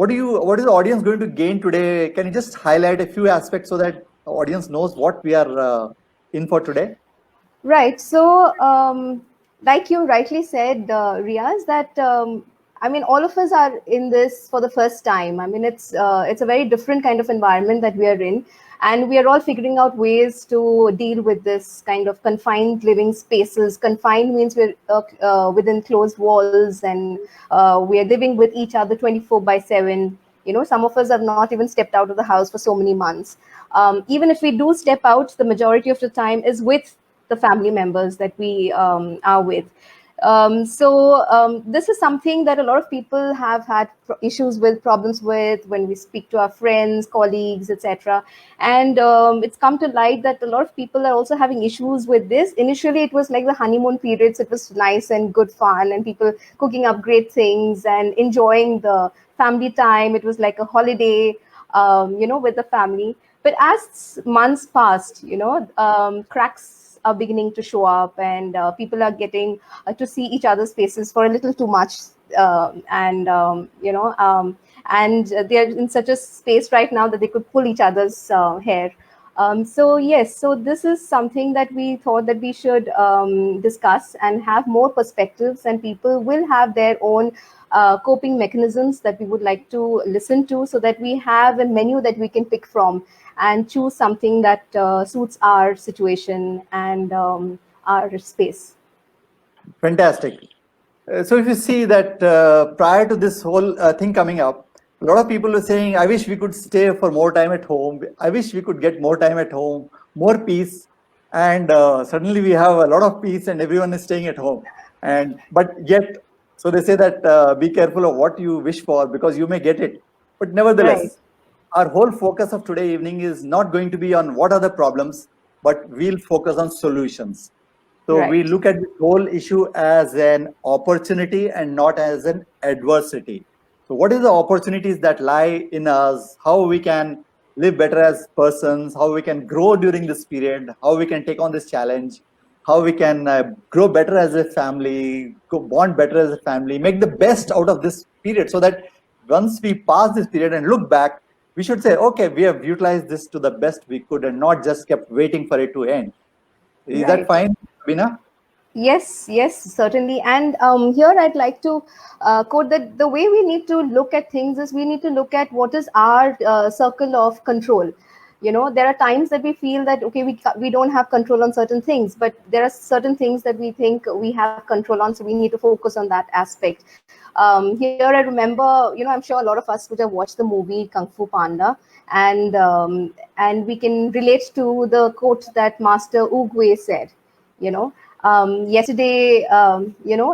what is the audience going to gain today? Can you just highlight a few aspects so that the audience knows what we are in for today? Right. So, like you rightly said, Riaz, that I mean, all of us are in this for the first time. I mean, it's a very different kind of environment that we are in, and we are all figuring out ways to deal with this kind of confined living spaces. Confined means we're within closed walls, and we are living with each other 24/7. You know, some of us have not even stepped out of the house for so many months. Even if we do step out, the majority of the time is with the family members that we are with. This is something that a lot of people have had issues with, problems with when we speak to our friends, colleagues, etc. And it's come to light that a lot of people are also having issues with this. Initially, it was like the honeymoon periods. It was nice and good fun, and people cooking up great things and enjoying the family time. It was like a holiday, with the family. But as months passed, cracks are beginning to show up, and people are getting to see each other's faces for a little too much, and they're in such a space right now that they could pull each other's hair. So yes, so this is something that we thought that we should discuss and have more perspectives, and people will have their own coping mechanisms that we would like to listen to, so that we have a menu that we can pick from and choose something that suits our situation and our space. Fantastic. So if you see that prior to this whole thing coming up, a lot of people were saying, I wish we could stay for more time at home. I wish we could get more time at home, more peace. And suddenly we have a lot of peace and everyone is staying at home. But yet, so they say that be careful of what you wish for because you may get it. But Right. nevertheless, our whole focus of today evening is not going to be on what are the problems, but we'll focus on solutions. So we Right. look at the whole issue as an opportunity and not as an adversity. So what is the opportunities that lie in us? How we can live better as persons? How we can grow during this period? How we can take on this challenge? How we can grow better as a family, bond better as a family, make the best out of this period, so that once we pass this period and look back, we should say, okay, we have utilized this to the best we could and not just kept waiting for it to end. Is that Right. fine, Bina? Yes, yes, certainly. And here I'd like to quote that the way we need to look at things is we need to look at what is our circle of control. You know, there are times that we feel that, okay, we don't have control on certain things, but there are certain things that we think we have control on, so we need to focus on that aspect. Here I remember, I'm sure a lot of us would have watched the movie Kung Fu Panda, and we can relate to the quote that Master Oogway said, you know yesterday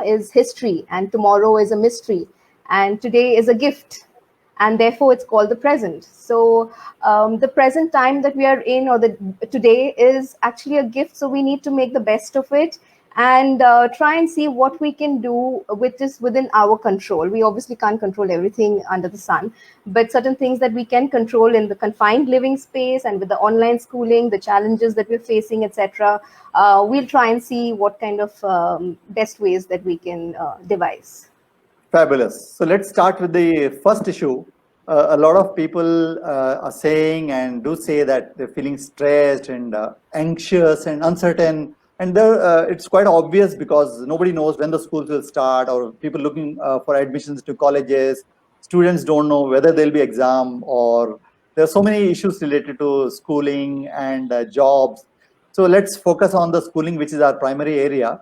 is history, and tomorrow is a mystery, and today is a gift, and therefore it's called the present. So the present time that we are in, or the today, is actually a gift, so we need to make the best of it, and try and see what we can do which is within our control. We obviously can't control everything under the sun, but certain things that we can control in the confined living space, and with the online schooling, the challenges that we're facing, etc., we'll try and see what kind of best ways that we can devise. Fabulous. So let's start with the first issue. A lot of people are saying and do say that they're feeling stressed and anxious and uncertain. And it's quite obvious because nobody knows when the schools will start, or people looking for admissions to colleges. Students don't know whether there'll be exam, or there are so many issues related to schooling and jobs. So let's focus on the schooling, which is our primary area.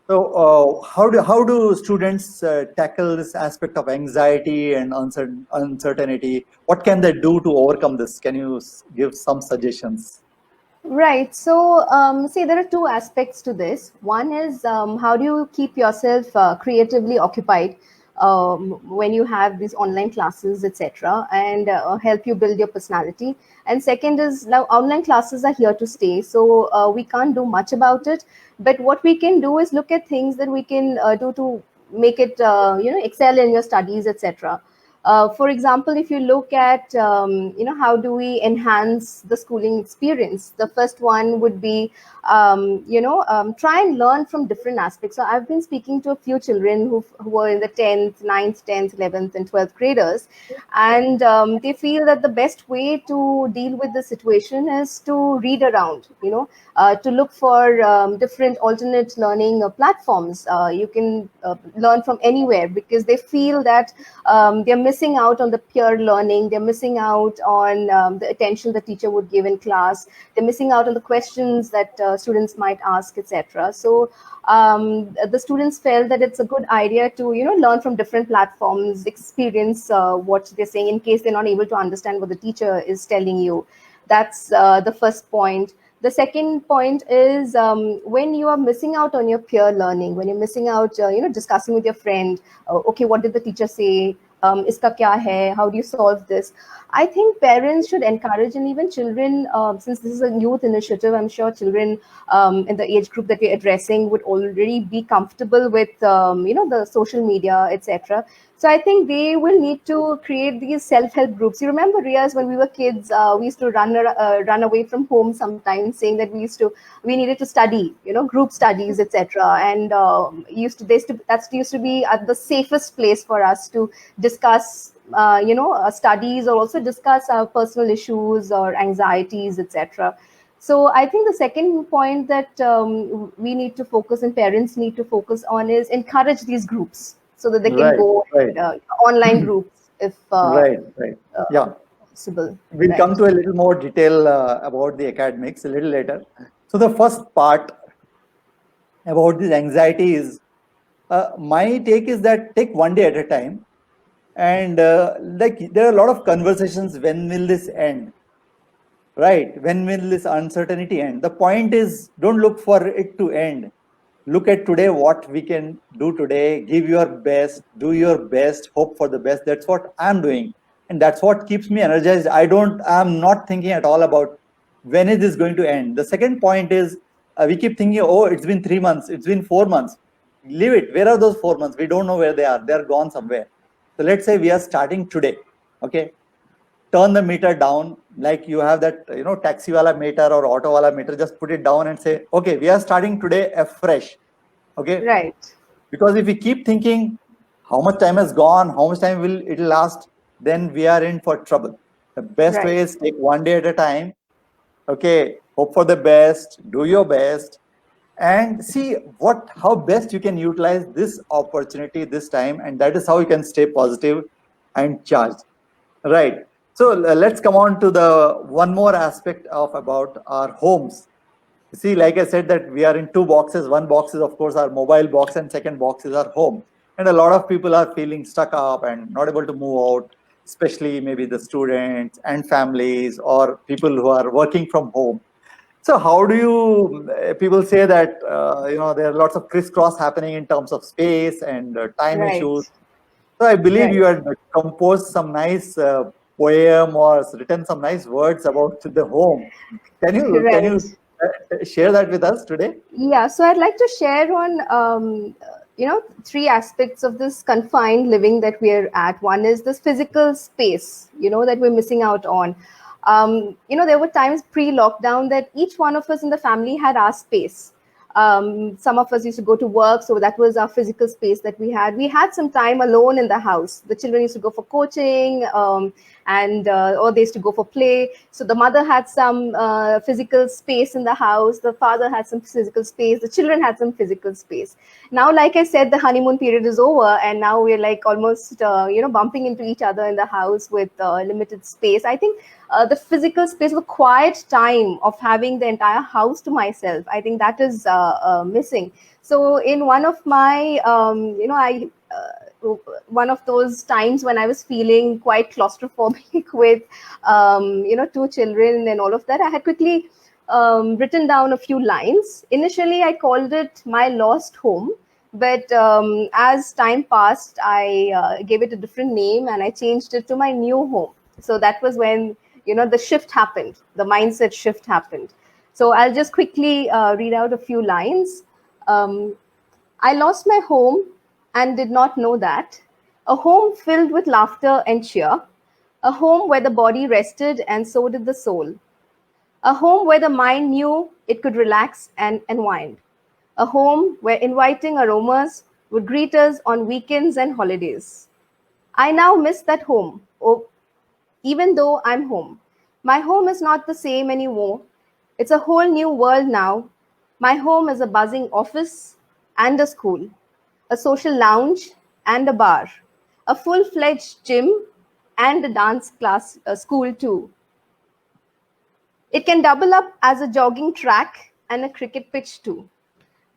So, how do students tackle this aspect of anxiety and uncertainty? What can they do to overcome this? Can you give some suggestions? Right. So, see, there are two aspects to this. One is, how do you keep yourself creatively occupied when you have these online classes, etc., and help you build your personality. And second is, now online classes are here to stay, so we can't do much about it. But what we can do is look at things that we can do to make it, excel in your studies, etc. For example, if you look at, how do we enhance the schooling experience? The first one would be, try and learn from different aspects. So I've been speaking to a few children who were in the 10th, 9th, 10th, 11th, and 12th graders, and they feel that the best way to deal with the situation is to read around, to look for different alternate learning platforms. You can learn from anywhere, because they feel that they're missing out on the peer learning, they're missing out on the attention the teacher would give in class, they're missing out on the questions that students might ask, etc. So the students felt that it's a good idea to learn from different platforms, experience what they're saying, in case they're not able to understand what the teacher is telling you. That's the first point. The second point is, when you are missing out on your peer learning, when you're missing out, discussing with your friend, okay, what did the teacher say? Iska kya hai? How do you solve this? I think parents should encourage, and even children, since this is a youth initiative, I'm sure children in the age group that we're addressing would already be comfortable with, the social media, etc. So I think they will need to create these self-help groups. You remember, Riaz, when we were kids, we used to run away from home sometimes, saying that we needed to study, group studies, etc. And that used to be at the safest place for us to discuss, studies, or also discuss our personal issues or anxieties, etc. So I think the second point that we need to focus, and parents need to focus on, is encourage these groups so that they can Right, go right, and, online groups if right. Yeah. possible. We'll come Right. to a little more detail about the academics a little later. So the first part about this anxiety is, my take is that take one day at a time. And like there are a lot of conversations, when will this end? Right? When will this uncertainty end? The point is, don't look for it to end. Look at today, what we can do today, give your best, do your best, hope for the best. That's what I'm doing. And that's what keeps me energized. I'm not thinking at all about when is this going to end. The second point is, we keep thinking, oh, it's been 3 months, it's been 4 months. Leave it. Where are those 4 months? We don't know where they are. They're gone somewhere. So let's say we are starting today. Okay. Turn the meter down, like you have that, taxi wala meter or auto wala meter, just put it down and say, okay, we are starting today afresh. Okay. Right. Because if we keep thinking how much time has gone, how much time will it last, then we are in for trouble. The best way Right. is take one day at a time. Okay. Hope for the best, do your best, and see how best you can utilize this opportunity this time. And that is how you can stay positive and charged. Right. So let's come on to the one more aspect of about our homes. You see, like I said, that we are in two boxes. One box is, of course, our mobile box, and second box is our home. And a lot of people are feeling stuck up and not able to move out, especially maybe the students and families or people who are working from home. So how do you, people say that, there are lots of crisscross happening in terms of space and time Right. issues. So I believe Right. you had composed some nice poem or written some nice words about the home. Can you Right. share that with us today? Yeah, so I'd like to share on, three aspects of this confined living that we're at. One is this physical space, that we're missing out on. There were times pre-lockdown that each one of us in the family had our space. Some of us used to go to work, so that was our physical space that we had. We had some time alone in the house. The children used to go for coaching, and or they used to go for play. So the mother had some physical space in the house. The father had some physical space. The children had some physical space. Now, like I said, the honeymoon period is over, and now we're like almost bumping into each other in the house with limited space. I think the physical space, the quiet time of having the entire house to myself, I think that is missing. So in one of my, one of those times when I was feeling quite claustrophobic with, two children and all of that, I had quickly written down a few lines. Initially, I called it My Lost Home. But as time passed, I gave it a different name and I changed it to My New Home. So that was when the shift happened, the mindset shift happened. So I'll just quickly read out a few lines. um, I lost my home and did not know that. A home filled with laughter and cheer. A home where the body rested and so did the soul. A home where the mind knew it could relax and unwind. A home where inviting aromas would greet us on weekends and holidays. I now miss that home, even though I'm home. My home is not the same anymore. It's a whole new world now. My home is a buzzing office and a school, a social lounge and a bar, a full fledged gym and a dance class school too. It can double up as a jogging track and a cricket pitch too.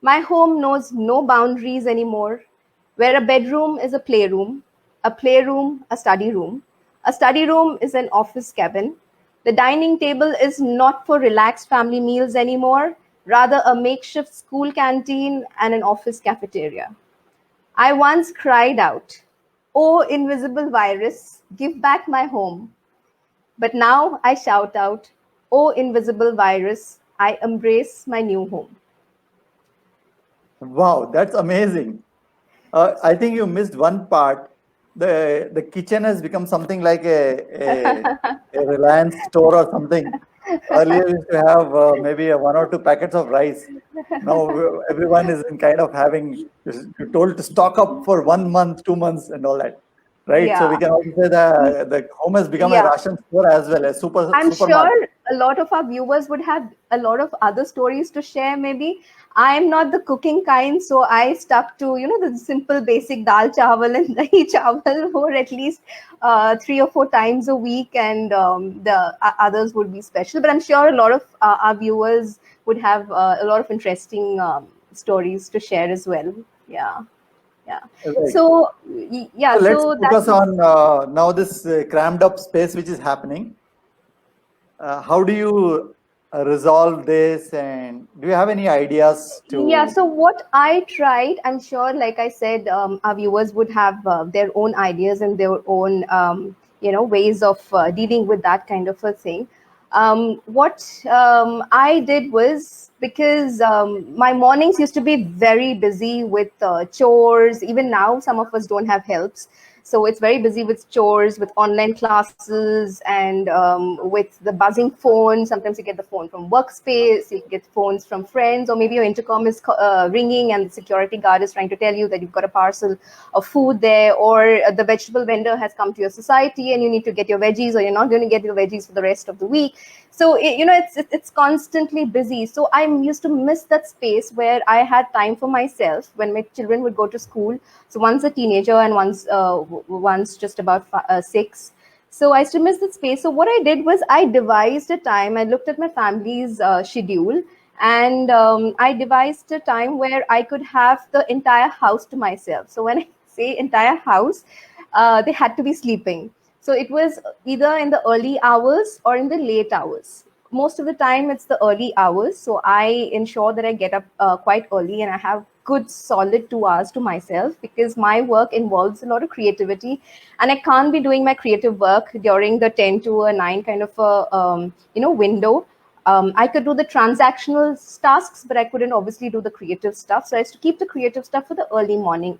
My home knows no boundaries anymore, where a bedroom is a playroom, a study room is an office cabin. The dining table is not for relaxed family meals anymore, rather, a makeshift school canteen and an office cafeteria. I once cried out, "Oh, invisible virus, give back my home." But now I shout out, "Oh, invisible virus, I embrace my new home." Wow, that's amazing. I think you missed one part. The kitchen has become something like a Reliance store or something. Earlier, we used to have maybe one or two packets of rice. Now everyone is in kind of having, you're told to stock up for 1 month, 2 months, and all that, right? So Yeah. we can also say the home has become a Yeah, ration store as well as I'm supermarket. sure a lot of our viewers would have a lot of other stories to share. Maybe I'm not the cooking kind, so I stuck to the simple basic dal chawal and dahi chawal for at least 3 or 4 times a week, and the others would be special. But I'm sure a lot of our viewers would have a lot of interesting stories to share as well. Yeah, yeah. Right. So So yeah, let's so focus that's on now this crammed up space which is happening. How do you resolve this, and do you have any ideas Yeah, to? so what I tried, I'm sure, like I said, our viewers would have their own ideas and their own, ways of dealing with that kind of a thing. What I did was, because my mornings used to be very busy with chores. Even now, some of us don't have helps. So it's very busy with chores, with online classes, and with the buzzing phone. Sometimes you get the phone from workspace, you get phones from friends, or maybe your intercom is ringing and the security guard is trying to tell you that you've got a parcel of food there, or the vegetable vendor has come to your society and you need to get your veggies, or you're not going to get your veggies for the rest of the week. So it's constantly busy. So I used to miss that space where I had time for myself when my children would go to school. So one's a teenager and one's just about 6. So I used to miss that space. So what I did was I devised a time. I looked at my family's schedule, and I devised a time where I could have the entire house to myself. So when I say entire house, they had to be sleeping. So it was either in the early hours or in the late hours. Most of the time, it's the early hours. So I ensure that I get up quite early and I have good solid 2 hours to myself, because my work involves a lot of creativity, and I can't be doing my creative work during the 10 to a 9 kind of a window. I could do the transactional tasks, but I couldn't obviously do the creative stuff. So I used to keep the creative stuff for the early morning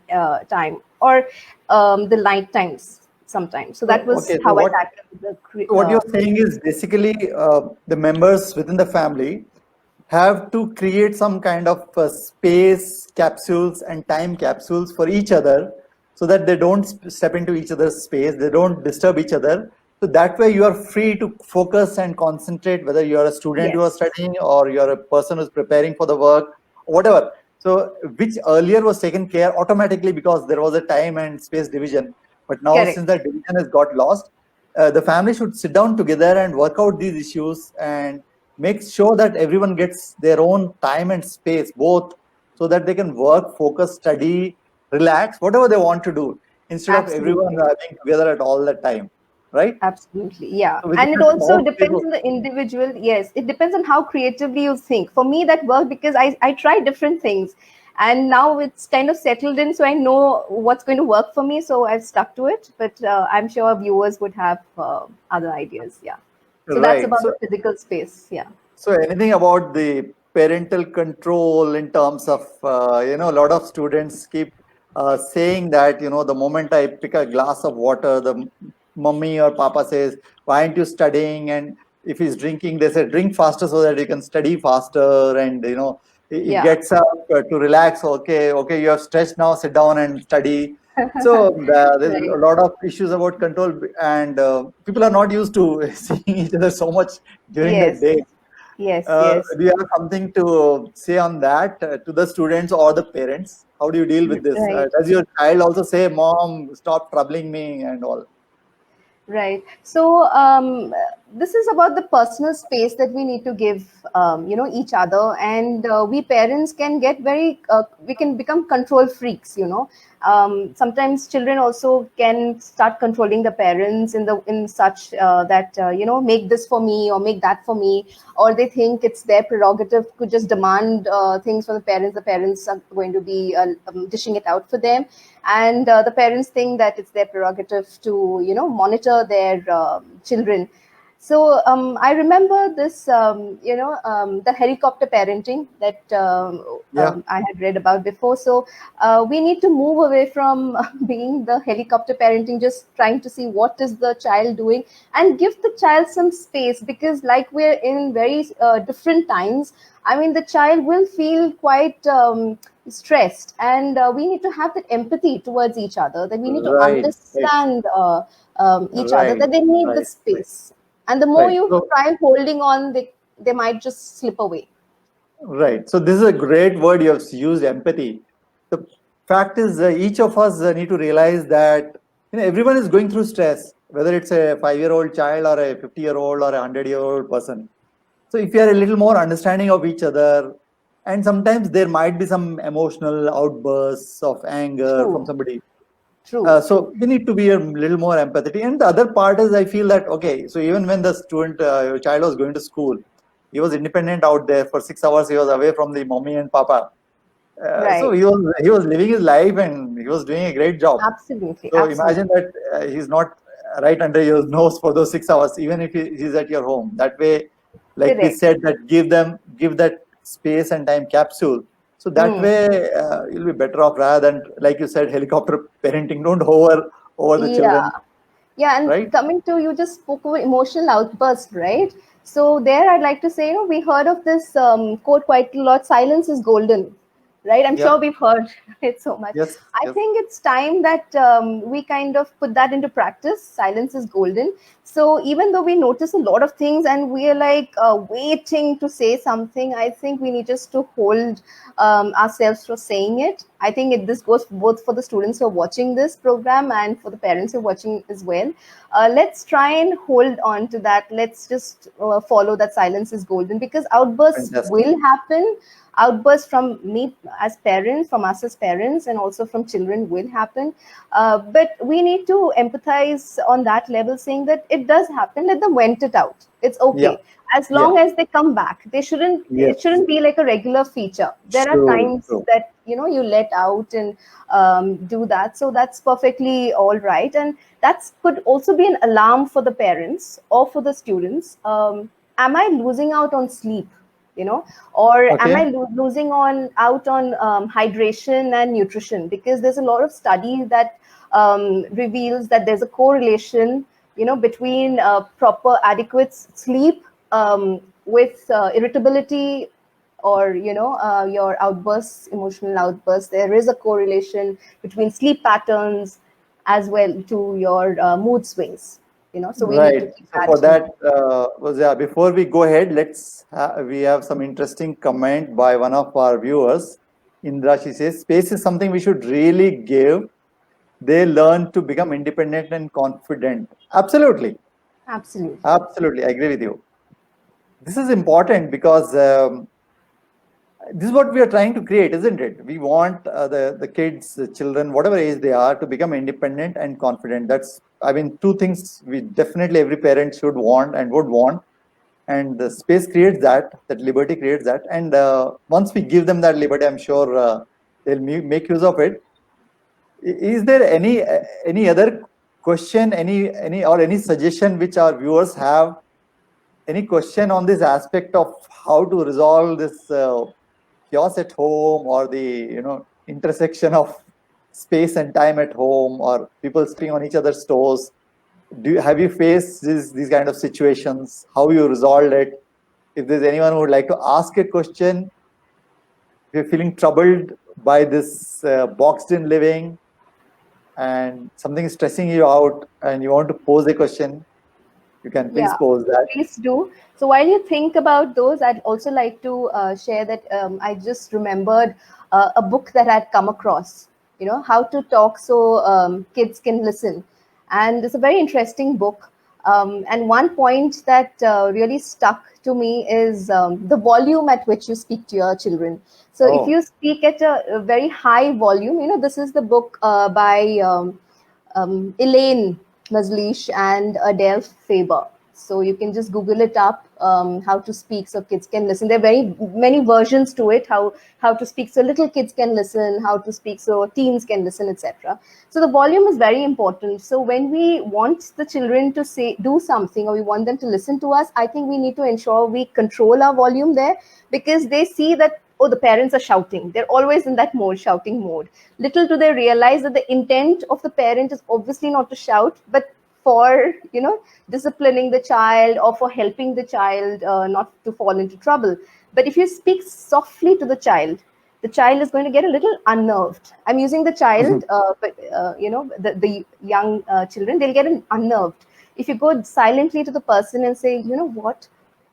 time, or the night times sometimes. So that was Okay, so how I what tackled the what you're saying is basically the members within the family have to create some kind of space capsules and time capsules for each other, so that they don't step into each other's space, they don't disturb each other. So that way you are free to focus and concentrate, whether you're a student who are Yes, studying or you're a person who's preparing for the work, or whatever. So which earlier was taken care automatically because there was a time and space division. But now, since correct. that division has got lost, the family should sit down together and work out these issues and make sure that everyone gets their own time and space, both, so that they can work, focus, study, relax, whatever they want to do, instead of everyone Absolutely. being together at all the time, right? Absolutely, yeah. So within And it a also small space depends on the individual. Yes, it depends on how creatively you think. For me, that worked because I tried different things, and now it's kind of settled in, so I know what's going to work for me. So I've stuck to it. But I'm sure viewers would have other ideas. Yeah. So that's right. about the physical space. Yeah. So anything about the parental control in terms of, a lot of students keep saying that, the moment I pick a glass of water, the mummy or papa says, why aren't you studying? And if he's drinking, they say, drink faster so that you can study faster. And, he Yeah. gets up to relax. Okay, you are stressed now, sit down and study. So there's Right. a lot of issues about control, and people are not used to seeing each other so much during the Yes. day. Yes. Yes. Do you have something to say on that to the students or the parents? How do you deal with this? Right. Does your child also say, "Mom, stop troubling me," and all? Right. So this is about the personal space that we need to give, each other, and we parents can get we can become control freaks. Sometimes children also can start controlling the parents in such that make this for me or make that for me, or they think it's their prerogative to just demand things from the parents. The parents are going to be dishing it out for them, and the parents think that it's their prerogative to monitor their children. So I remember this, the helicopter parenting that Yeah, I had read about before. So we need to move away from being the helicopter parenting, just trying to see what is the child doing, and give the child some space, because like we're in very different times. I mean, the child will feel quite stressed, and we need to have that empathy towards each other, that we need to right, right, understand each other, right, that they need the right, right, space, and the more right. you So, try holding on, they might just slip away. right. So this is a great word you have used, empathy. The fact is, each of us need to realize that everyone is going through stress, whether it's a 5-year-old child or a 50-year-old or a 100-year-old person. So if you are a little more understanding of each other, and sometimes there might be some emotional outbursts of anger from True. somebody. True. So we need to be a little more empathetic. And the other part is, I feel that, okay, so even when the your child was going to school, he was independent out there for 6 hours. He was away from the mommy and papa. So Right. he was living his life and he was doing a great job. Absolutely. So imagine Absolutely. that he's not right under your nose for those 6 hours, even if he's at your home. That way, like we Correct. said, that give that space and time capsule. So that Mm. way, you'll be better off rather than, like you said, helicopter parenting. Don't hover over the Yeah. children, Yeah, and right? coming to, you just spoke about emotional outburst, right? So there, I'd like to say, we heard of this quote quite a lot: "Silence is golden," right? I'm Yeah. sure we've heard it so much. Yes. I Yes. think it's time that we kind of put that into practice. Silence is golden. So even though we notice a lot of things and we are like waiting to say something, I think we need just to hold ourselves from saying it. I think this goes both for the students who are watching this program and for the parents who are watching as well. Let's try and hold on to that. Let's just follow that silence is golden, because outbursts Fantastic. will happen. Outbursts from me as parents, from us as parents, and also from children will happen. But we need to empathize on that level, saying that it does happen. Let them vent it out. It's Yeah. okay, as Yeah. long as they come back. It Yes. shouldn't be like a regular feature. There are True. times True. that you let out and do that, so that's perfectly all right. And that could also be an alarm for the parents or for the students. Am I losing out on sleep, or am Okay. I losing on out on hydration and nutrition? Because there's a lot of studies that reveals that there's a correlation, between proper adequate sleep with irritability, or your outbursts, emotional outbursts. There is a correlation between sleep patterns as well to your mood swings. So we need to Right. keep So for that in that, mind. before we go ahead, we have some interesting comment by one of our viewers. Indra, she says, space is something we should really give. They learn to become independent and confident. Absolutely. Absolutely. Absolutely. I agree with you. This is important because this is what we are trying to create, isn't it? We want the kids, the children, whatever age they are, to become independent and confident. That's, I mean, two things we definitely every parent should want and would want. And the space creates that liberty creates that. And once we give them that liberty, I'm sure they'll make use of it. Is there any other question, any suggestion which our viewers have? Any question on this aspect of how to resolve this chaos at home, or the intersection of space and time at home, or people sitting on each other's toes. Have you faced these kind of situations? How you resolved it? If there's anyone who would like to ask a question, if you're feeling troubled by this boxed in living and something is stressing you out and you want to pose a question, you can please Yeah, pose that. please do. So while you think about those, I'd also like to share that I just remembered a book that I'd come across, how to talk so kids can listen. And it's a very interesting book. And one point that really stuck to me is the volume at which you speak to your children. So if Oh, you speak at a very high volume, this is the book by Elaine Maslish and Adele Faber. So you can just Google it up, how to speak so kids can listen. There are very many versions to it, how to speak so little kids can listen, how to speak so teens can listen, etc. So the volume is very important. So when we want the children to do something, or we want them to listen to us, I think we need to ensure we control our volume there, because they see that, oh, the parents are shouting. They're always in that mode, shouting mode. Little do they realize that the intent of the parent is obviously not to shout, but for disciplining the child, or for helping the child not to fall into trouble. But if you speak softly to the child is going to get a little unnerved. I'm using the child, but the young children, they'll get unnerved. If you go silently to the person and say, you know what,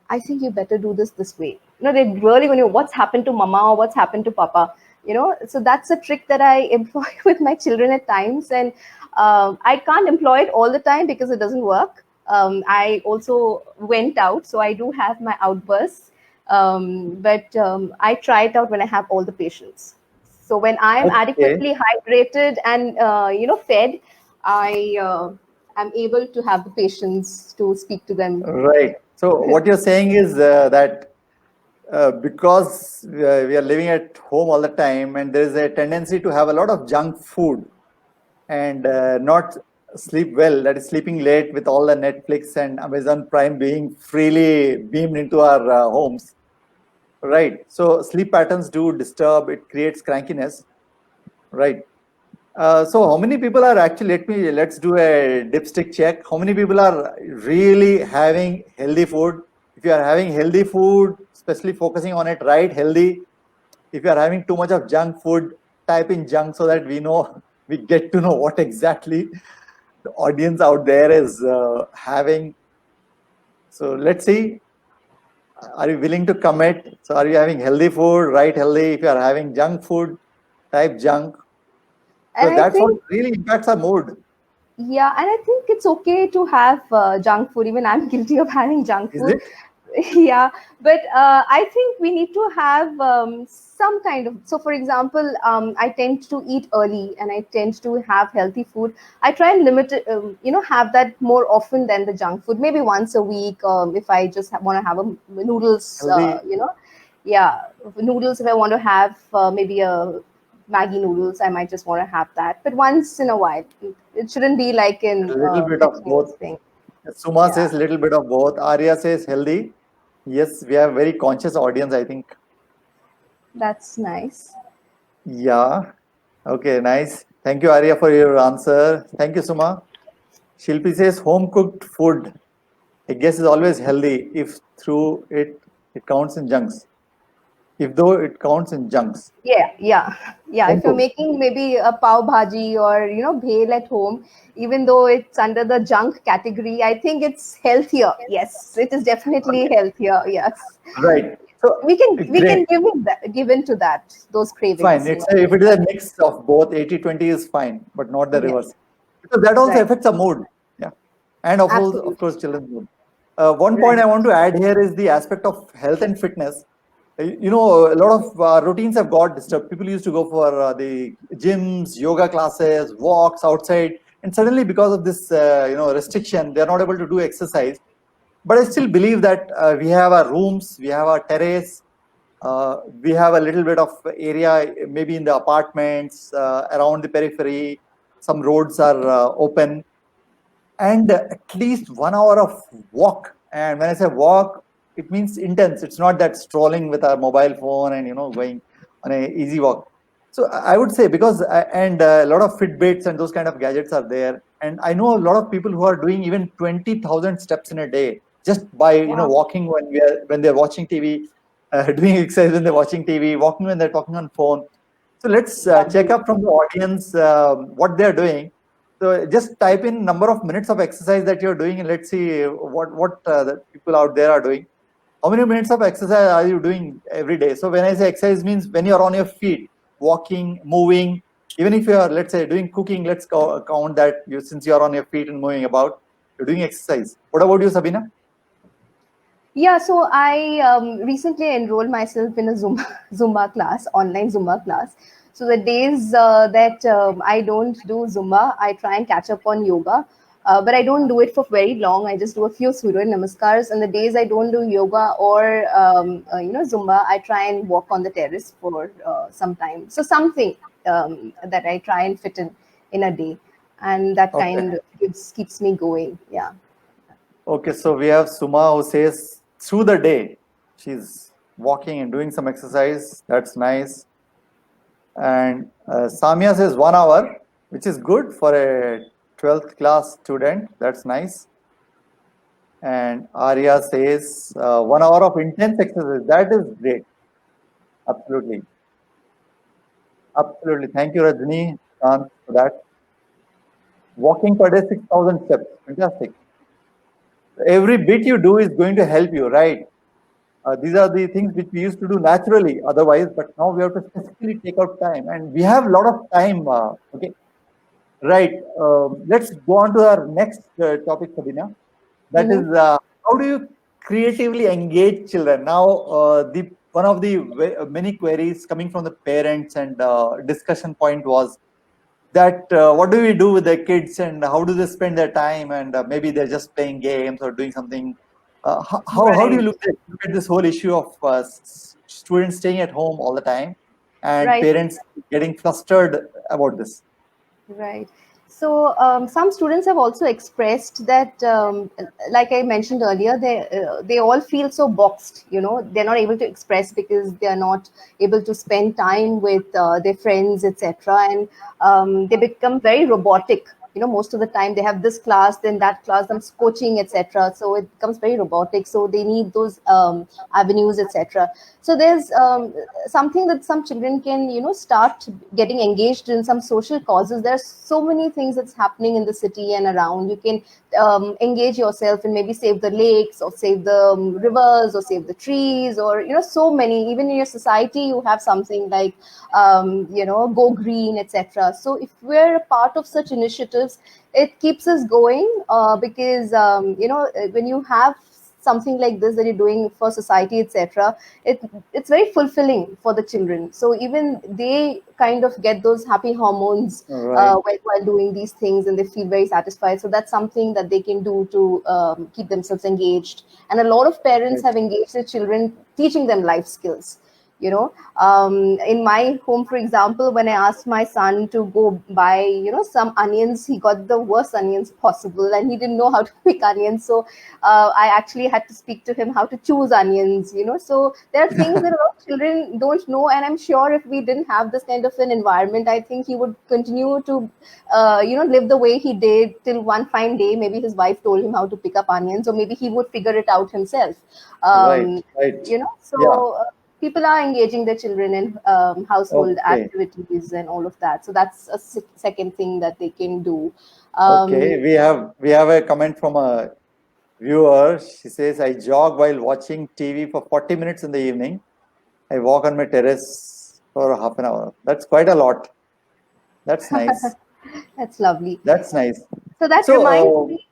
I think you better do this way. They're really going to, what's happened to mama or what's happened to papa. So that's a trick that I employ with my children at times. And I can't employ it all the time because it doesn't work. I also went out, so I do have my outbursts. But I try it out when I have all the patience. So when I am okay. adequately hydrated and fed, I am able to have the patience to speak to them. Right. So what you're saying is that because we are living at home all the time, and there is a tendency to have a lot of junk food and not sleep well, that is sleeping late with all the Netflix and Amazon Prime being freely beamed into our homes. Right. So sleep patterns do disturb, it creates crankiness. Right. So how many people are actually, let's do a dipstick check. How many people are really having healthy food? If you are having healthy food, especially focusing on it, right, healthy. If you are having too much of junk food, type in junk so that we get to know what exactly the audience out there is having. So let's see. Are you willing to commit? So are you having healthy food, right, healthy? If you are having junk food, type junk. And Because I that's what think, really impacts our mood. yeah, and I think it's okay to have junk food. Even I'm guilty of having junk Is food. it? Yeah, but I think we need to have some kind of. So, for example, I tend to eat early and I tend to have healthy food. I try and limit it, have that more often than the junk food. Maybe once a week, if I just want to have a noodles, Healthy. yeah, noodles. If I want to have maybe a Maggie noodles, I might just want to have that. But once in a while, it shouldn't be like A an little bit of continuous both. thing. Suma Yeah, says little bit of both. Arya says healthy. Yes, we have very conscious audience, I think. that's nice. Yeah. Okay, nice. Thank you, Arya, for your answer. Thank you, Suma. Shilpi says home cooked food, I guess, is always healthy if through it counts in junks. If though it counts in junks. Yeah. Home If you're cooked. making maybe a pav bhaji or bhel at home, even though it's under the junk category, I think it's healthier. Yes, it is definitely Okay. healthier. Yes, Right. So we can great. give into that those Fine. cravings. If it is a mix of both, 80-20 is fine, but not the reverse. Yes, Because that also right. affects the mood. Yeah. And of Absolutely. course, children's mood. One point Right. I want to add here is the aspect of health and fitness. A lot of routines have got disturbed. People used to go for the gyms, yoga classes, walks outside, and suddenly because of this, restriction, they are not able to do exercise. But I still believe that we have our rooms, we have our terrace, we have a little bit of area, maybe in the apartments, around the periphery. Some roads are open, and at least 1 hour of walk. And when I say walk, it means intense. It's not that strolling with our mobile phone and going on a easy walk. So I would say because and a lot of Fitbits and those kind of gadgets are there, and I know a lot of people who are doing even 20,000 steps in a day just by Wow. walking when they're watching TV, doing exercise when they're watching TV, walking when they're talking on phone. So let's check Lovely. up from the audience what they're doing. So just type in number of minutes of exercise that you're doing, and let's see what the people out there are doing. How many minutes of exercise are you doing every day? So when I say exercise means when you're on your feet, walking, moving, even if you are, let's say, doing cooking, let's count that since you're on your feet and moving about, you're doing exercise. What about you, Sabina? Yeah, so I recently enrolled myself in a Zumba, Zumba class, online Zumba class. So the days that I don't do Zumba, I try and catch up on yoga. But I don't do it for very long. I just do a few Surya Namaskars. And the days I don't do yoga or Zumba, I try and walk on the terrace for some time. So something that I try and fit in a day, and that Okay. kind of keeps me going. Yeah. Okay, so we have Suma who says through the day she's walking and doing some exercise. That's nice. And Samia says 1 hour, which is good for a 12th class student. That's nice. And Arya says 1 hour of intense exercise. That is great. Absolutely. Absolutely. Thank you, Rajni, for that. Walking per day, 6,000 steps. Fantastic. Every bit you do is going to help you, right? These are the things which we used to do naturally otherwise, but now we have to specifically take out time. And we have a lot of time. Okay. Right. Let's go on to our next topic, Sabina. That is, Mm-hmm. how do you creatively engage children? Now, the one of the many queries coming from the parents and discussion point was that what do we do with the kids and how do they spend their time, and maybe they're just playing games or doing something. How do you Right. look at this whole issue of students staying at home all the time and Right. parents getting flustered about this? Right. So some students have also expressed that, like I mentioned earlier, they all feel so boxed. You know, they're not able to express because they are not able to spend time with their friends, etc. And they become very robotic. You know, most of the time they have this class, then that class, then coaching, etc. So it becomes very robotic. So they need those avenues, etc. So there's something that some children can, start getting engaged in some social causes. There's so many things that's happening in the city and around. You can engage yourself and maybe save the lakes or save the rivers or save the trees, or so many. Even in your society you have something like go green, etc. So if we're a part of such initiatives, it keeps us going, because when you have something like this that you're doing for society, etc., it's very fulfilling for the children. So even they kind of get those happy hormones Right. while doing these things, and they feel very satisfied. So that's something that they can do to keep themselves engaged. And a lot of parents Right. have engaged their children, teaching them life skills. In my home, for example, when I asked my son to go buy some onions, he got the worst onions possible, and he didn't know how to pick onions. So I actually had to speak to him how to choose onions. So there are things that a lot of children don't know, and I'm sure if we didn't have this kind of an environment, I think he would continue to live the way he did, till one fine day maybe his wife told him how to pick up onions, or maybe he would figure it out himself. Right. um, Right. Yeah. so people are engaging their children in household Okay. activities and all of that. So that's a second thing that they can do. Okay. um, We have a comment from a viewer. She says, I jog while watching TV for 40 minutes in the evening. I walk on my terrace for half an hour. That's quite a lot. That's nice. that's lovely. That's nice. So that So, reminds me.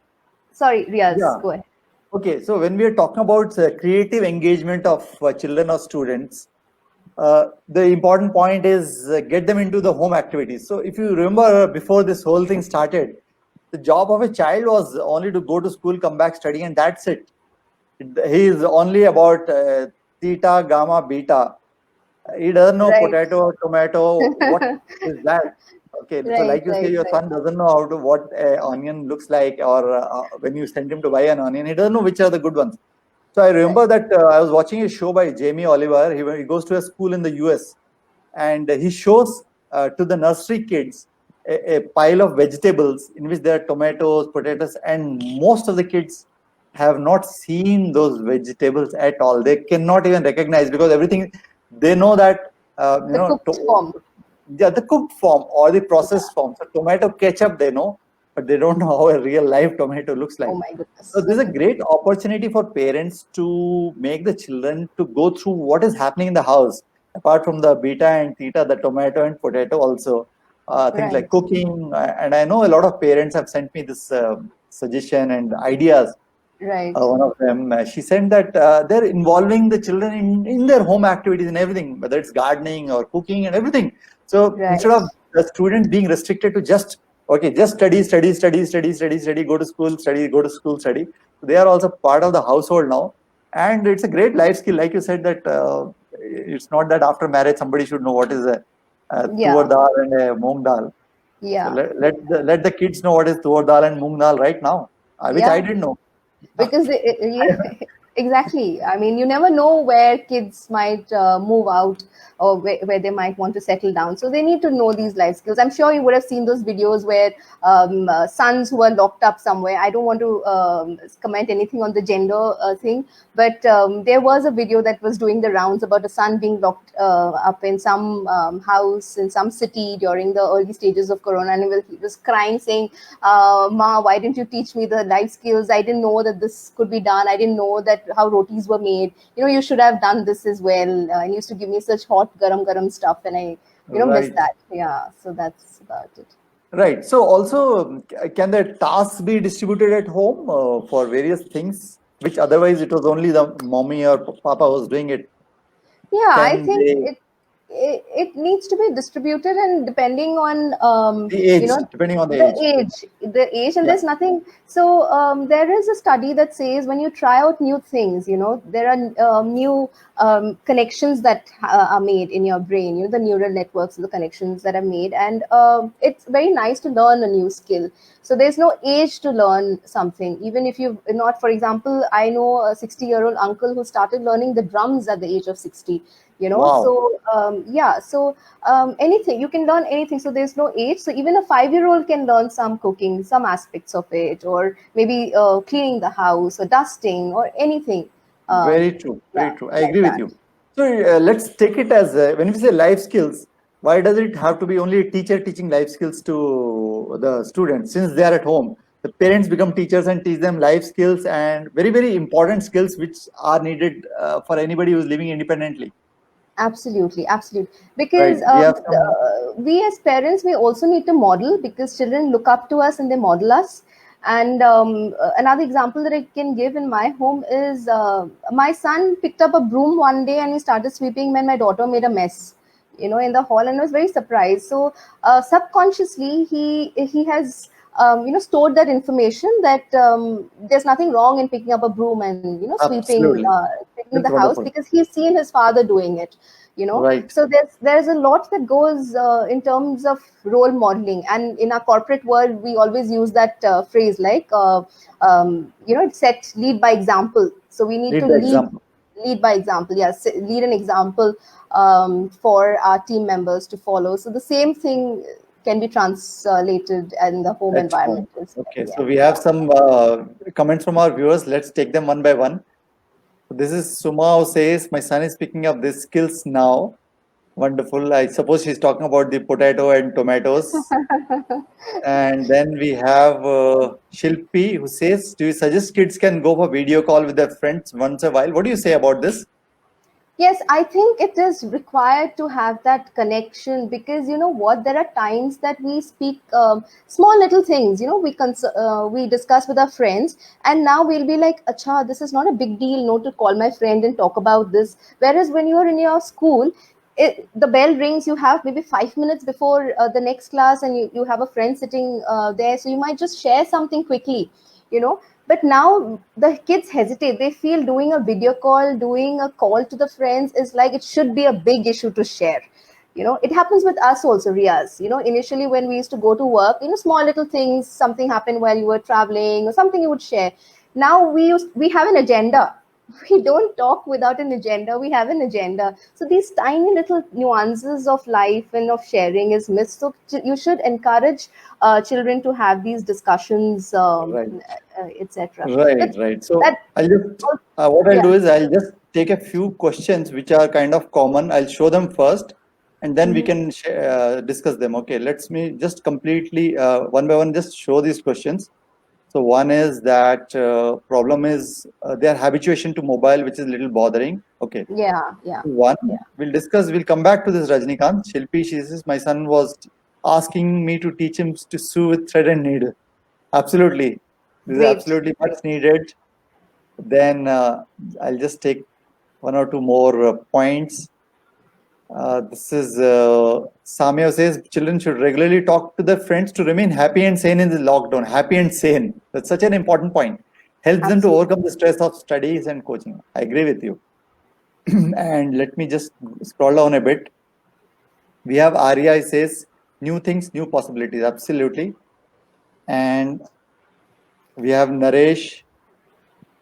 Sorry, Riaz, yeah. go ahead. Okay. So, when we are talking about creative engagement of children or students, the important point is get them into the home activities. So, if you remember before this whole thing started, the job of a child was only to go to school, come back, study, and that's it. He is only about theta, gamma, beta. He doesn't know Right. potato, tomato. What is that? Okay, so Right, like you say, right, your right. son doesn't know how to what onion looks like, or when you send him to buy an onion, he doesn't know which are the good ones. So I Right. remember that I was watching a show by Jamie Oliver. He goes to a school in the US, and he shows to the nursery kids a pile of vegetables in which there are tomatoes, potatoes, and most of the kids have not seen those vegetables at all. They cannot even recognize, because everything they know that The cooked form. yeah, the cooked form or the processed form. So tomato ketchup they know, but they don't know how a real live tomato looks Oh like. my So goodness. there's a great opportunity for parents to make the children to go through what is happening in the house, apart from the beta and theta, the tomato and potato also. Things like Right. cooking, and I know a lot of parents have sent me this suggestion and ideas. Right. One of them, she said that they're involving the children in their home activities and everything, whether it's gardening or cooking and everything. So instead Right. of the students being restricted to just, okay, just study, study, study, study, study, study, go to school, study, go to school, study. They are also part of the household now. And it's a great life skill. Like you said, that it's not that after marriage somebody should know what is a tur Yeah. dal and a moong dal. So Yeah. let the kids know what is tur dal and moong dal right now, which I Yeah. didn't know. Because yeah, exactly. I mean, you never know where kids might move out, or where they might want to settle down, so they need to know these life skills. I'm sure you would have seen those videos where sons who are locked up somewhere. I don't want to comment anything on the gender thing, but there was a video that was doing the rounds about a son being locked up in some house in some city during the early stages of corona, and he was crying saying, Ma, why didn't you teach me the life skills? I didn't know that this could be done. I didn't know that how rotis were made. You should have done this as well. And he used to give me such hot garam stuff, and I miss Right. that. Yeah, so that's about it. Right. So also, can the tasks be distributed at home for various things, which otherwise it was only the mommy or papa was doing it? Yeah, I Can think they, it needs to be distributed, and depending on the age, depending on the age? the age, and Yeah. there's nothing. So there is a study that says when you try out new things, there are new connections that are made in your brain. The neural networks, the connections that are made, and it's very nice to learn a new skill. So there's no age to learn something, even if you've not. For example, I know a 60-year-old uncle who started learning the drums at the age of 60. Wow. So yeah, so anything, you can learn anything, so there's no age. So even a 5-year-old can learn some cooking, some aspects of it, or maybe cleaning the house or dusting or anything. Very true. Yeah, Very true. I like agree with that. you. So let's take it as when we say life skills, why does it have to be only a teacher teaching life skills to the students since they are at home? The parents become teachers and teach them life skills and very, very important skills which are needed for anybody who's living independently. Absolutely, absolutely. Because Right. We have some. we as parents, we also need to model, because children look up to us and they model us. And another example that I can give in my home is my son picked up a broom one day and he started sweeping when my daughter made a mess, in the hall, and I was very surprised. So subconsciously, he has stored that information that there's nothing wrong in picking up a broom and Absolutely. sweeping the That's house, wonderful. because he's seen his father doing it. Right. So there's a lot that goes in terms of role modeling, and in our corporate world we always use that phrase like set lead by example. So we need to Lead the example. lead by example. Yes, lead an example for our team members to follow. So the same thing can be translated in the home At home. environment as Okay. well. So Yes. we have some comments from our viewers. Let's take them one by one. This is Suma who says, my son is picking up these skills now. Wonderful. I suppose she's talking about the potato and tomatoes. And then we have Shilpi who says, do you suggest kids can go for video call with their friends once a while? What do you say about this? Yes, I think it is required to have that connection, because you know what, there are times that we speak small little things. We discuss with our friends, and now we'll be like, "Acha, this is not a big deal, no, to call my friend and talk about this." Whereas when you're in your school, the bell rings, you have maybe 5 minutes before the next class, and you have a friend sitting there, so you might just share something quickly, you know but now the kids hesitate. They feel doing a video call, doing a call to the friends is like it should be a big issue to share. It happens with us also, Riaz. Initially when we used to go to work, small little things, something happened while you were traveling or something you would share. Now we have an agenda. We don't talk without an agenda. We have an agenda. So these tiny little nuances of life and of sharing is missed. So you should encourage children to have these discussions, Right. etc. Right, But right. So that, I'll just, what I'll yeah. do is I'll just take a few questions which are kind of common. I'll show them first, and then we Mhm. can discuss them. Okay, let's me just completely one by one just show these questions. So one is that problem is their habituation to mobile, which is a little bothering. Okay, Yeah, yeah, one yeah. we'll discuss. We'll come back to this. Rajnikant, Shilpi, she says my son was asking me to teach him to sew with thread and needle. Absolutely, this is Great. absolutely much needed. Then I'll just take one or two more points. This is Samya says children should regularly talk to their friends to remain happy and sane in the lockdown. Happy and sane. That's such an important point. Helps them to Absolutely. overcome the stress of studies and coaching. I agree with you. And let me just scroll down a bit. We have Arya says new things, new possibilities. Absolutely. And we have Naresh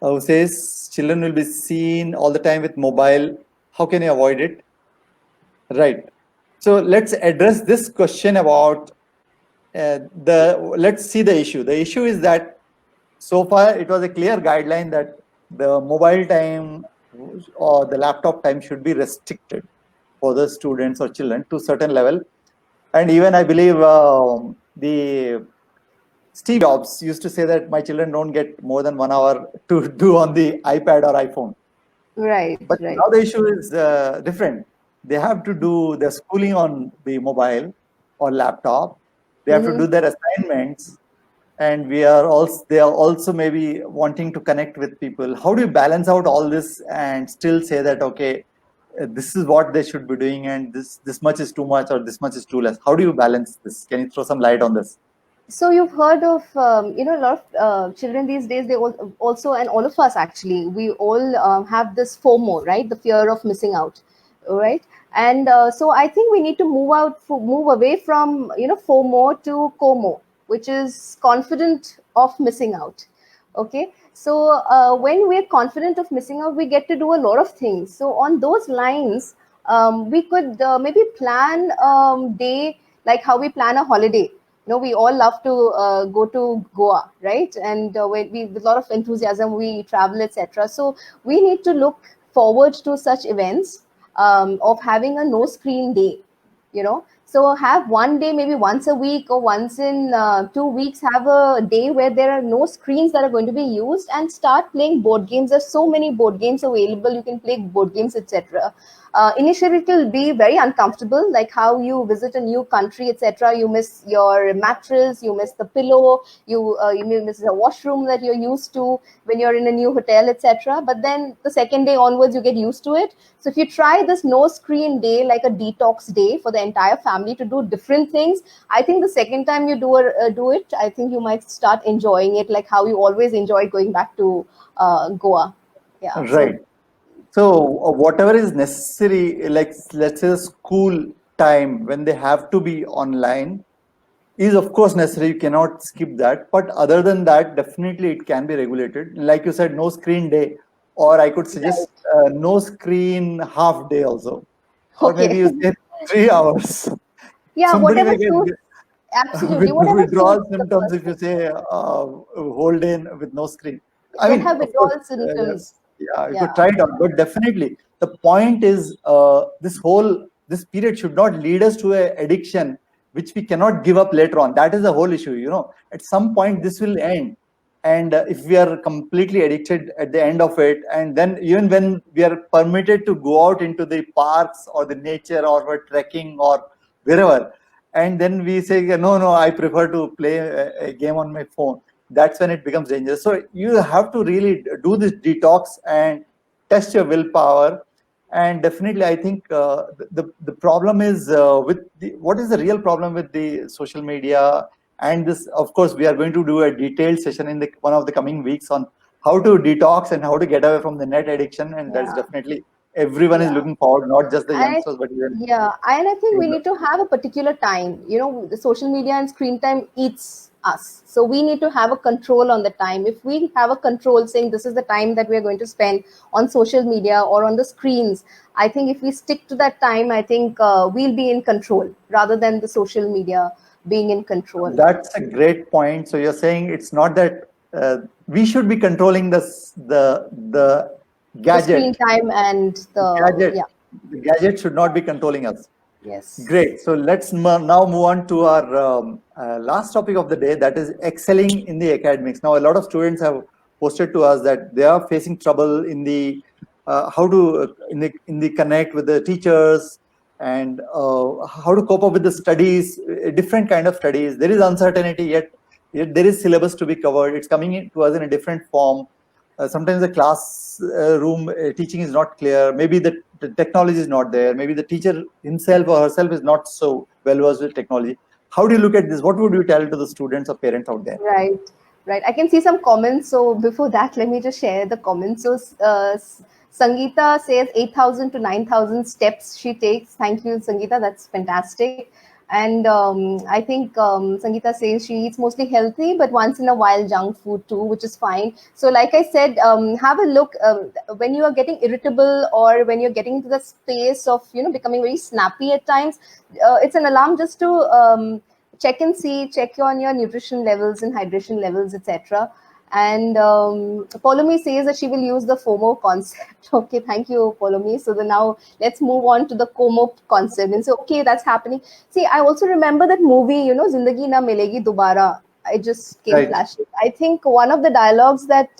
who says children will be seen all the time with mobile. How can you avoid it? Right. So let's address this question about let's see the issue. The issue is that so far it was a clear guideline that the mobile time or the laptop time should be restricted for the students or children to a certain level. And even I believe the Steve Jobs used to say that my children don't get more than 1 hour to do on the iPad or iPhone. Right, But right. now the issue is different. They have to do their schooling on the mobile or laptop. They have to do Mm-hmm. their assignments, and we are also they are also maybe wanting to connect with people. How do you balance out all this and still say that okay, this is what they should be doing, and this much is too much or this much is too less? How do you balance this? Can you throw some light on this? So you've heard of a lot of children these days. They also, and all of us actually, we all have this FOMO, right? The fear of missing out, right? And so I think we need to move away from FOMO to COMO, which is confident of missing out. Okay, so when we're confident of missing out, we get to do a lot of things. So on those lines, we could maybe plan day like how we plan a holiday. We all love to go to Goa, right? And when we with a lot of enthusiasm we travel, etc. So we need to look forward to such events, of having a no screen day. So have one day, maybe once a week or once in 2 weeks, have a day where there are no screens that are going to be used, and start playing board games. There's so many board games available. You can play board games, etc. Initially it will be very uncomfortable, like how you visit a new country, etc. You miss your mattress, you miss the pillow, you miss the washroom that you're used to when you're in a new hotel, etc. But then the second day onwards you get used to it. So if you try this no screen day, like a detox day for the entire family to do different things, I think the second time you do it, I think you might start enjoying it, like how you always enjoyed going back to Goa. Yeah. So Right. So whatever is necessary, like let's say school time when they have to be online, is of course necessary. You cannot skip that. But other than that, definitely it can be regulated. Like you said, no screen day, or I could suggest right. no screen half day also, or maybe Okay. you say 3 hours. Yeah, Somebody whatever may get suits. Absolutely, with whatever withdrawal suits the symptoms if you person. say whole day with no screen. I Don't mean, have of course, withdrawal symptoms. yes, yeah, you could Yeah. try it out, but definitely the point is this period should not lead us to a addiction which we cannot give up later on. That is the whole issue. At some point this will end, and if we are completely addicted at the end of it, and then even when we are permitted to go out into the parks or the nature or for trekking or wherever, and then we say no, I prefer to play a game on my phone. That's when it becomes dangerous. So you have to really do this detox and test your willpower. And definitely I think the problem is what is the real problem with the social media. And this, of course, we are going to do a detailed session in the one of the coming weeks on how to detox and how to get away from the net addiction, and that's Yeah. definitely everyone is Yeah. looking forward, not just the I, youngsters, but even yeah, and I think we need to have a particular time. You know, the social media and screen time eats us. So we need to have a control on the time. If we have a control saying this is the time that we are going to spend on social media or on the screens, I think if we stick to that time, I think we'll be in control rather than the social media being in control. that's a great point. So you're saying it's not that we should be controlling the The screen gadget. time and Gadget, yeah, the gadget should not be controlling us. yes. Great. So let's now move on to our last topic of the day, that is excelling in the academics. Now, a lot of students have posted to us that they are facing trouble in the how to in the connect with the teachers, and how to cope up with the studies, different kind of studies. There is uncertainty, yet there is syllabus to be covered. It's coming in to us in a different form. Sometimes the class room teaching is not clear. Maybe the technology is not there. Maybe the teacher himself or herself is not so well versed with technology. How do you look at this? What would you tell to the students or parents out there? Right, right. I can see some comments. So before that, let me just share the comments. So Sangeeta says 8,000 to 9,000 steps she takes. Thank you, Sangeeta. That's fantastic. And I think Sangeeta says she eats mostly healthy, but once in a while junk food too, which is fine. So like I said, have a look when you are getting irritable or when you're getting into the space of, you know, becoming very snappy at times. It's an alarm just to check and see, check on your nutrition levels and hydration levels, etc. And Polomi says that she will use the FOMO concept. Okay, thank you, Polomi. So then now let's move on to the COMO concept. And so, okay, that's happening. See, I also remember that movie, you know, Zindagi Na Milegi Dobara. I just came Right. flashing. I think one of the dialogues that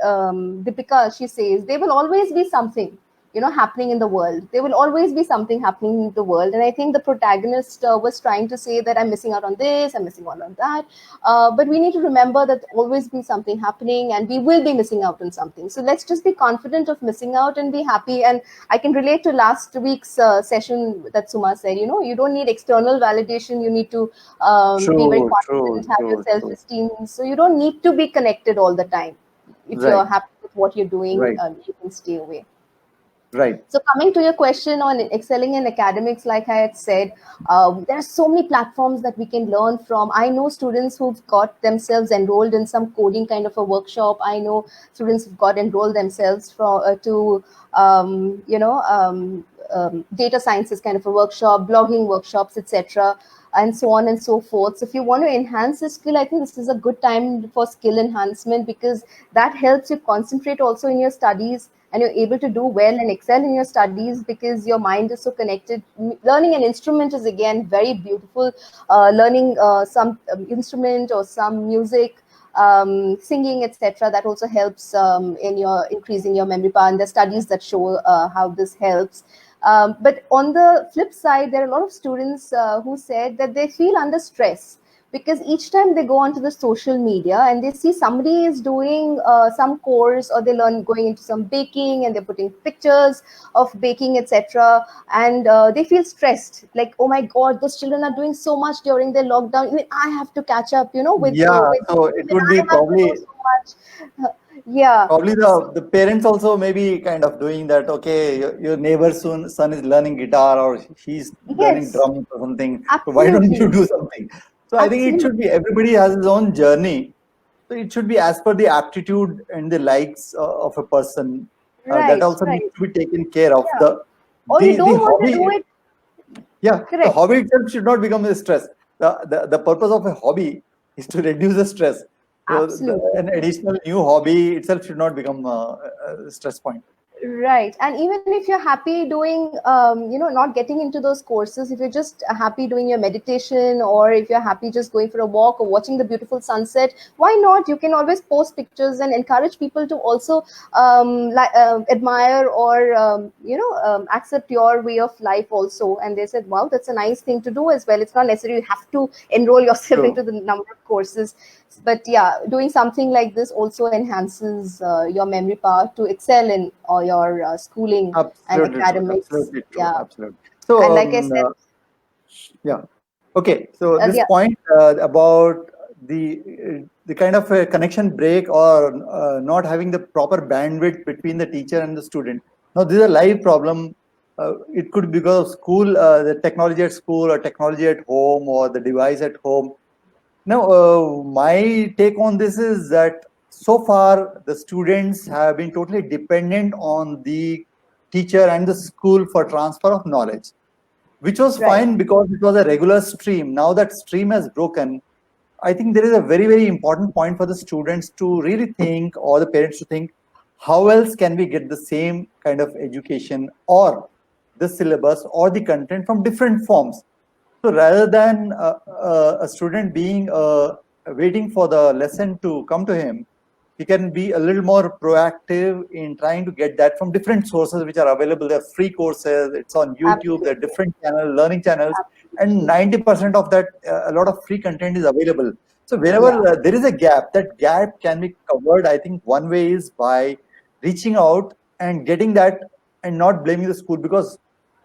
Deepika, she says, there will always be something, you know, happening in the world. There will always be something happening in the world. And I think the protagonist was trying to say that I'm missing out on this, I'm missing out on that. But we need to remember that always be something happening and we will be missing out on something. So let's just be confident of missing out and be happy. And I can relate to last week's session that Suma said, you know, you don't need external validation. You need to be very True, confident, true, have your true, true. self-esteem. So you don't need to be connected all the time. If you're Right, happy with what you're doing, right, you can stay away. right. So coming to your question on excelling in academics, like I had said, there are so many platforms that we can learn from. I know students who've got themselves enrolled in some coding kind of a workshop. I know students who've got enrolled themselves to data sciences kind of a workshop, blogging workshops, etc., and so on and so forth. So if you want to enhance the skill, I think this is a good time for skill enhancement, because that helps you concentrate also in your studies, and you're able to do well and excel in your studies because your mind is so connected. Learning an instrument is again very beautiful. Learning some instrument or some music, singing, etc., that also helps in your increasing your memory power, and the studies that show how this helps. But on the flip side, there are a lot of students who said that they feel under stress because each time they go onto the social media and they see somebody is doing some course, or they learn going into some baking and they're putting pictures of baking, etc., and they feel stressed, like, oh my god, those children are doing so much during their lockdown, even I have to catch up, you know, Yeah, with so it even would I be have to do so much. Yeah. probably the parents also maybe kind of doing that. Okay, your neighbor's son is learning guitar, or he's learning Yes, drums or something. So why don't you absolutely, do something? So I think it absolutely. should be, everybody has his own journey. So it should be as per the aptitude and the likes of a person. That Right, also needs right. to be taken care of. Yeah. Or you The don't want to do hobby, it. yeah, the Correct. hobby itself should not become a stress. The purpose of a hobby is to reduce the stress. So Absolutely. an additional new hobby itself should not become a stress point. Right. And even if you're happy doing, not getting into those courses, if you're just happy doing your meditation, or if you're happy just going for a walk or watching the beautiful sunset, why not? You can always post pictures and encourage people to also admire or, accept your way of life also. And they said, wow, that's a nice thing to do as well. It's not necessarily you have to enroll yourself True. into the number of courses. But yeah, doing something like this also enhances your memory power to excel in all your schooling and Absolutely true. academics. Absolutely true. Yeah. Absolutely. So And like I said, yeah. Okay. So this yeah, point about the kind of a connection break, or not having the proper bandwidth between the teacher and the student. Now, this is a live problem. It could be because of school, the technology at school, or technology at home, or the device at home. Now, my take on this is that so far the students have been totally dependent on the teacher and the school for transfer of knowledge, which was Right. fine because it was a regular stream. Now that stream has broken, I think there is a very, very important point for the students to really think, or the parents to think, how else can we get the same kind of education or the syllabus or the content from different forms? So rather than a student being waiting for the lesson to come to him, he can be a little more proactive in trying to get that from different sources which are available. There are free courses, it's on YouTube, there are Absolutely. different channels, learning channels, and Absolutely. 90% of that, a lot of free content is available. So wherever Yeah. there is a gap, that gap can be covered. I think one way is by reaching out and getting that, and not blaming the school, because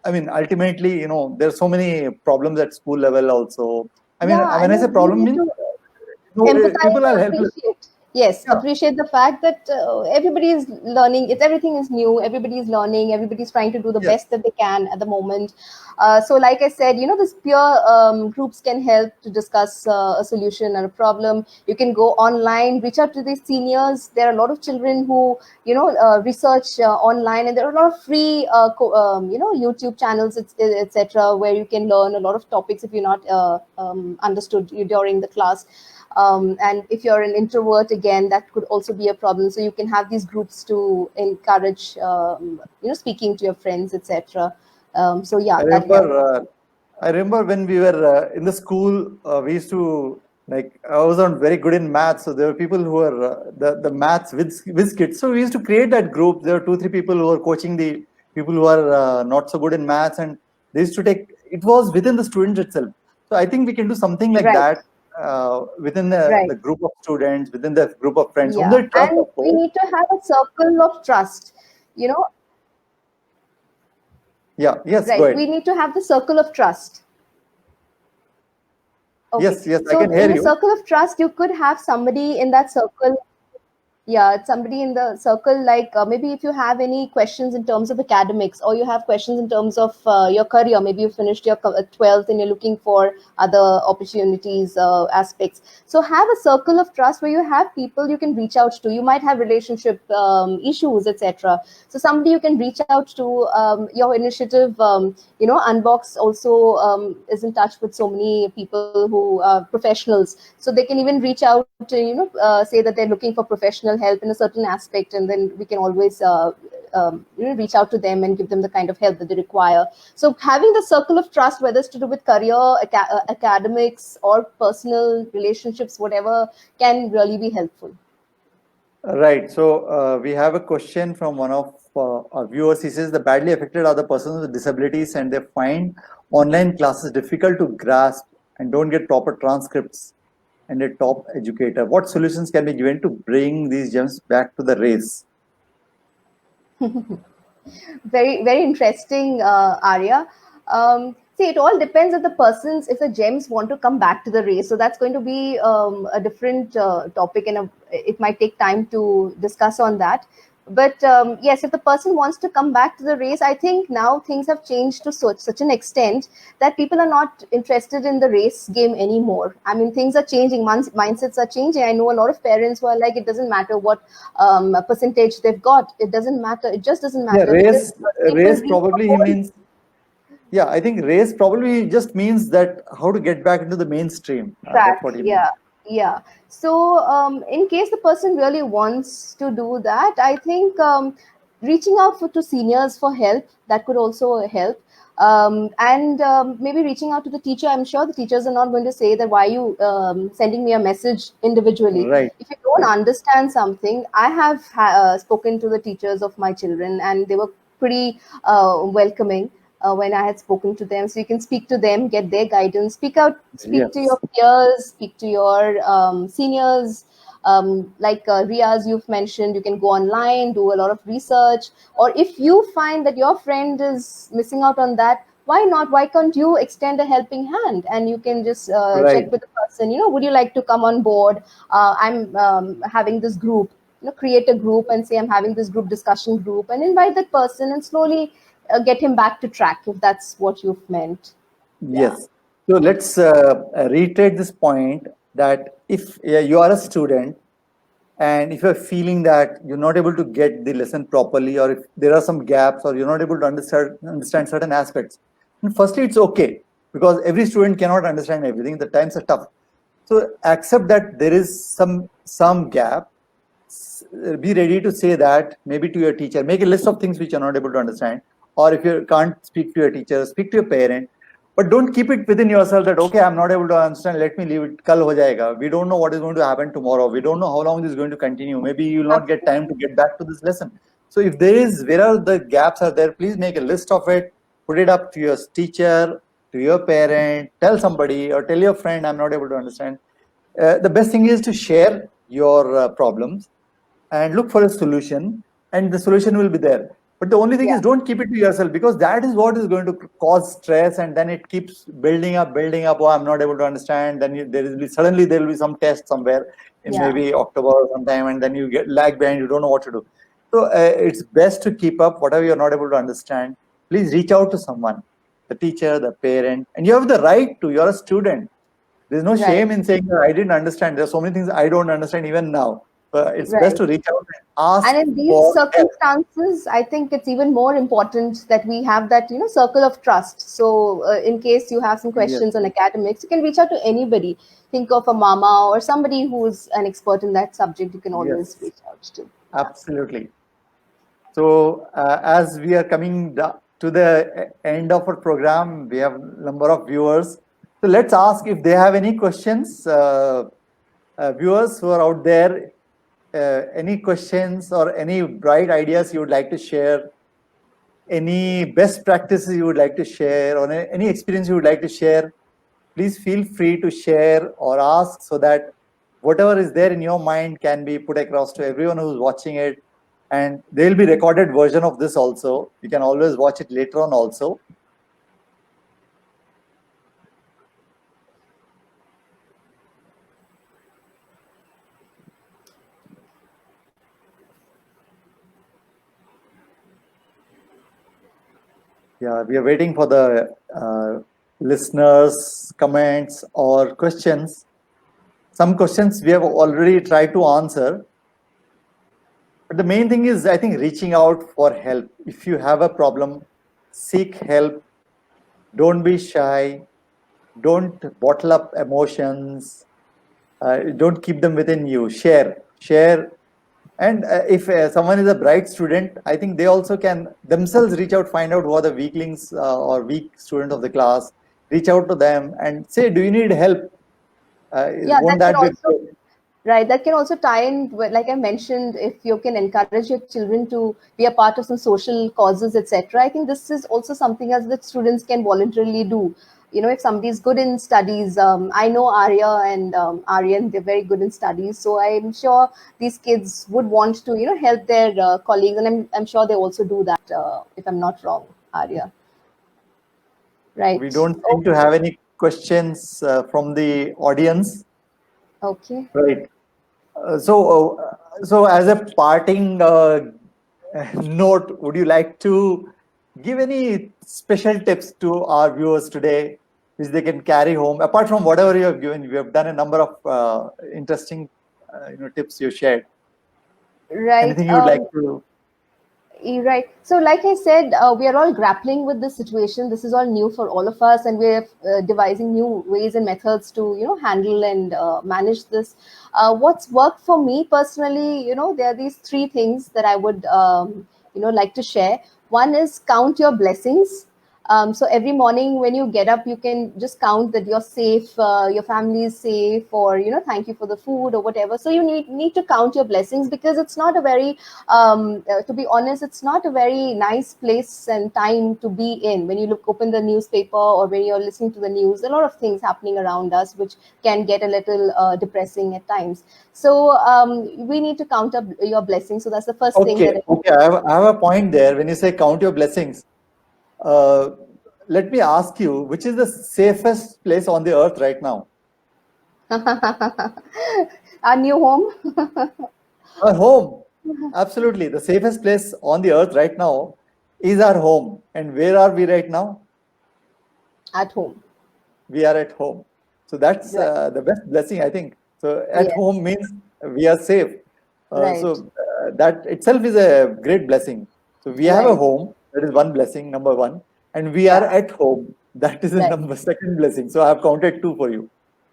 I mean, ultimately, there's so many problems at school level also. I mean, Yeah, I when I say mean, we problem, need means to people empathize are and helpless. appreciate. Yes, Yeah, appreciate the fact that everybody is learning. It's everything is new. Everybody is learning. Everybody's trying to do the yes, best that they can at the moment. So, like I said, this peer groups can help to discuss a solution or a problem. You can go online, reach out to the seniors. There are a lot of children who research online, and there are a lot of free YouTube channels, etc., where you can learn a lot of topics if you're not understood during the class. And if you're an introvert, again, that could also be a problem. So you can have these groups to encourage speaking to your friends, etc. So I yeah, that remember. helps. I remember when we were in the school, we used to, like, I wasn't very good in maths, so there were people who were the maths with kids. So we used to create that group. There were 2 3 people who were coaching the people who are not so good in maths, and they used to take. It was within the students itself. So I think we can do something like Right, that within the right. group of students, within the group of friends, whom Yeah, they trust, and of we course. need to have a circle of trust. You know, Yeah. Yes. Go right? ahead. We need to have the circle of trust. Okay, Yes. Yes. I so can hear in the you. circle of trust, you could have somebody in that circle. Yeah, it's somebody in the circle, like maybe if you have any questions in terms of academics, or you have questions in terms of your career, maybe you finished your 12th and you're looking for other opportunities, aspects. So have a circle of trust where you have people you can reach out to. You might have relationship issues, etc. So somebody you can reach out to. Your initiative, Unbox also is in touch with so many people who are professionals, so they can even reach out to say that they're looking for professional help in a certain aspect, and then we can always reach out to them and give them the kind of help that they require. So having the circle of trust, whether it's to do with career, academics, or personal relationships, whatever, can really be helpful. Right. So we have a question from one of our viewers. He says the badly affected are the persons with disabilities, and they find online classes difficult to grasp and don't get proper transcripts and a top educator. What solutions can be given to bring these gems back to the race? Very, very interesting, Arya. See, it all depends if the persons, if the gems want to come back to the race. So that's going to be a different topic, and it might take time to discuss on that. But yes, if the person wants to come back to the race, I think now things have changed to such an extent that people are not interested in the race game anymore. I mean, things are changing, mindsets are changing. I know a lot of parents who are like, it doesn't matter what percentage they've got. It doesn't matter. It just doesn't Yeah, matter because people race reach a probably he goal. means. Yeah, I think race probably just means that how to get back into the mainstream. That's Track. what he means. Yeah, yeah. So in case the person really wants to do that, I think reaching out to seniors for help, that could also help. And maybe reaching out to the teacher. I'm sure the teachers are not going to say that, why are you sending me a message individually. Right, If you don't right. understand something, I have spoken to the teachers of my children, and they were pretty welcoming when I had spoken to them. So you can speak to them, get their guidance, speak to Yes. your peers, speak to your seniors. Like Riaz, you've mentioned, you can go online, do a lot of research. Or if you find that your friend is missing out on that, why not? Why can't you extend a helping hand, and you can just Right. check with the person, would you like to come on board? I'm having this group. create a group and say I'm having this group discussion group, and invite that person and slowly get him back to track, if that's what you've meant. Yes. So let's reiterate this point that if you are a student and if you're feeling that you're not able to get the lesson properly, or if there are some gaps, or you're not able to understand certain aspects, and firstly, it's okay, because every student cannot understand everything. The times are tough. So accept that there is some gap. Be ready to say that maybe to your teacher. Make a list of things which you're not able to understand, or if you can't speak to your teacher, speak to your parent. But don't keep it within yourself that, okay, I'm not able to understand, let me leave it, kal ho jayega. We don't know what is going to happen tomorrow. We don't know how long this is going to continue. Maybe you will not get time to get back to this lesson. So if where are the gaps are there, please make a list of it, put it up to your teacher, to your parent, tell somebody, or tell your friend, I'm not able to understand. The best thing is to share your problems and look for a solution, and the solution will be there. But the only thing is, don't keep it to yourself, because that is what is going to cause stress, and then it keeps building up. Oh, I'm not able to understand. Then suddenly there will be some test somewhere in maybe October or sometime, and then you get lag behind. You don't know what to do. So it's best to keep up whatever you're not able to understand. Please reach out to someone, the teacher, the parent, and you have the right to. You're a student. There's no shame in saying that I didn't understand. There's so many things I don't understand even now. But it's best to reach out and ask. And in these circumstances, I think it's even more important that we have that, circle of trust. So in case you have some questions on academics, you can reach out to anybody. Think of a mama or somebody who's an expert in that subject. You can always reach out to. Absolutely. So as we are coming to the end of our program, we have a number of viewers. So let's ask if they have any questions. Viewers who are out there, any questions or any bright ideas you would like to share, any best practices you would like to share, or any experience you would like to share, please feel free to share or ask, so that whatever is there in your mind can be put across to everyone who's watching it. And there will be recorded version of this also. You can always watch it later on also. Yeah, we are waiting for the listeners' comments or questions. Some questions we have already tried to answer. But the main thing is, I think, reaching out for help. If you have a problem, seek help. Don't be shy. Don't bottle up emotions. Don't keep them within you. Share. And if someone is a bright student, I think they also can themselves reach out, find out who are the weaklings or weak students of the class, reach out to them and say, do you need help? Won't that be good? Right, that can also tie in, like I mentioned, if you can encourage your children to be a part of some social causes, etc. I think this is also something else that students can voluntarily do. If somebody is good in studies, I know Arya and Aryan, they're very good in studies, so I'm sure these kids would want to, help their colleagues, and I'm sure they also do that. If I'm not wrong, Arya. Right. We don't seem to have any questions from the audience. Okay. Right. So as a parting note, would you like to give any special tips to our viewers today, which they can carry home, apart from whatever you have given? You have done a number of interesting, tips you shared. Right. Anything you would like to? Right. So, like I said, we are all grappling with this situation. This is all new for all of us, and we're devising new ways and methods to, handle and manage this. What's worked for me personally, there are these three things that I would, like to share. One is count your blessings. So every morning when you get up, you can just count that you're safe, your family is safe, or thank you for the food or whatever. So you need to count your blessings, because it's not a very, to be honest, it's not a very nice place and time to be in. When you open the newspaper or when you're listening to the news, a lot of things happening around us which can get a little depressing at times. So we need to count up your blessings. So that's the first thing. Okay, I have a point there. When you say count your blessings, let me ask you, which is the safest place on the earth right now? Our new home. Our home. Absolutely. The safest place on the earth right now is our home. And where are we right now? At home. We are at home. So that's Right. the best blessing, I think. So at Yes. home means we are safe. Right. So that itself is a great blessing. So we have a Right. home. That is one blessing, number one. And we are Yeah. at home. That is the Right. number second blessing. So I have counted two for you.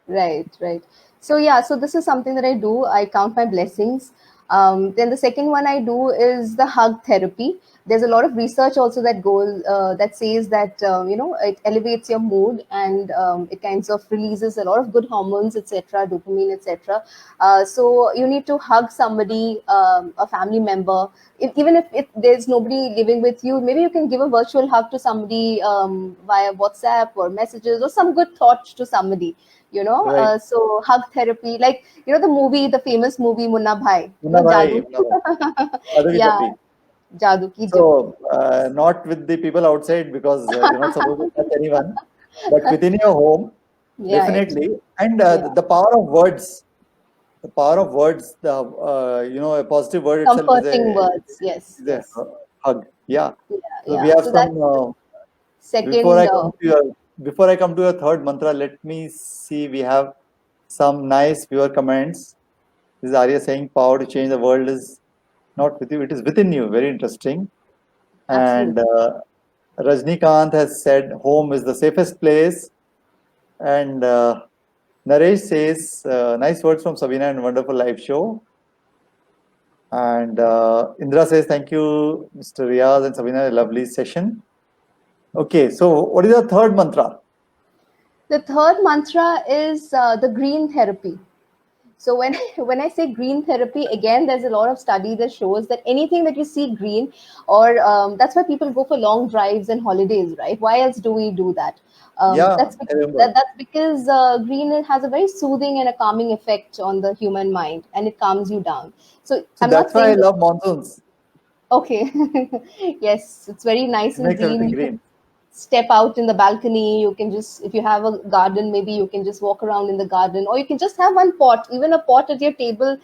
Right, right. So yeah, so this is something that I do. I count my blessings. Then the second one I do is the hug therapy. There's a lot of research also that goes that says that it elevates your mood, and it kinds of releases a lot of good hormones, etc., dopamine, etc. So you need to hug somebody, a family member. Even if there's nobody living with you, maybe you can give a virtual hug to somebody via WhatsApp or messages, or some good thought to somebody. Right. So hug therapy, like the movie, the famous movie Munna Bhai, Munna bhai, Jadoo. Munna bhai. Jadoo ki Yeah, Jappi. Jadoo ki Jappi. So, not with the people outside because you're not supposed to touch anyone, but within your home, Yeah, definitely. And yeah. the power of words, the power of words, a positive word itself Comforting words. Yes, is a yes. hug. Yeah. Yeah, So we yeah. have So that's some. the Before second. I come to your third mantra, let me see. We have some nice viewer comments. This is Arya saying, "Power to change the world is not with you; it is within you." Very interesting. And Absolutely. Rajnikant has said home is the safest place. And Naresh says, nice words from Sabina and wonderful live show. And Indra says, thank you, Mr. Riaz and Sabina, a lovely session. Okay, so what is the third mantra? The third mantra is the green therapy. So when when I say green therapy, again, there's a lot of study that shows that anything that you see green, or that's why people go for long drives and holidays, right? Why else do we do that? Yeah, That's I remember. that's because green has a very soothing and a calming effect on the human mind, and it calms you down. So So I'm not that's why I saying that. love monsoons. Okay. Yes, it's very nice It and makes green. everything You can green. step out in the balcony. You can just, if you have a garden, maybe you can just walk around in the garden, or you can just have one pot. Even a pot at your table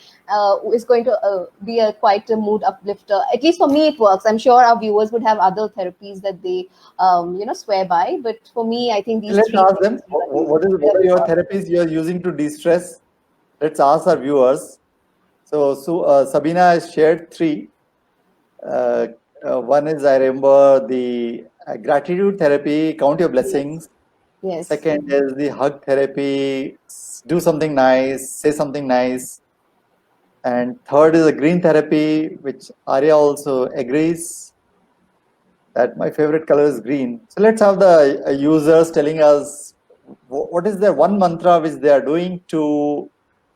is going to be quite a mood uplifter. At least for me, it works. I'm sure our viewers would have other therapies that they, swear by. But for me, I think these Let's three ask them things really, what are really your work. therapies you are using to de-stress? Let's ask our viewers. So Sabina has shared three. Uh, One is I remember the gratitude therapy, count your Yes, blessings. yes, Second is the hug therapy, do something nice, say something nice. And third is the green therapy, which Arya also agrees that my favorite color is green. So let's have the users telling us what is their one mantra which they are doing to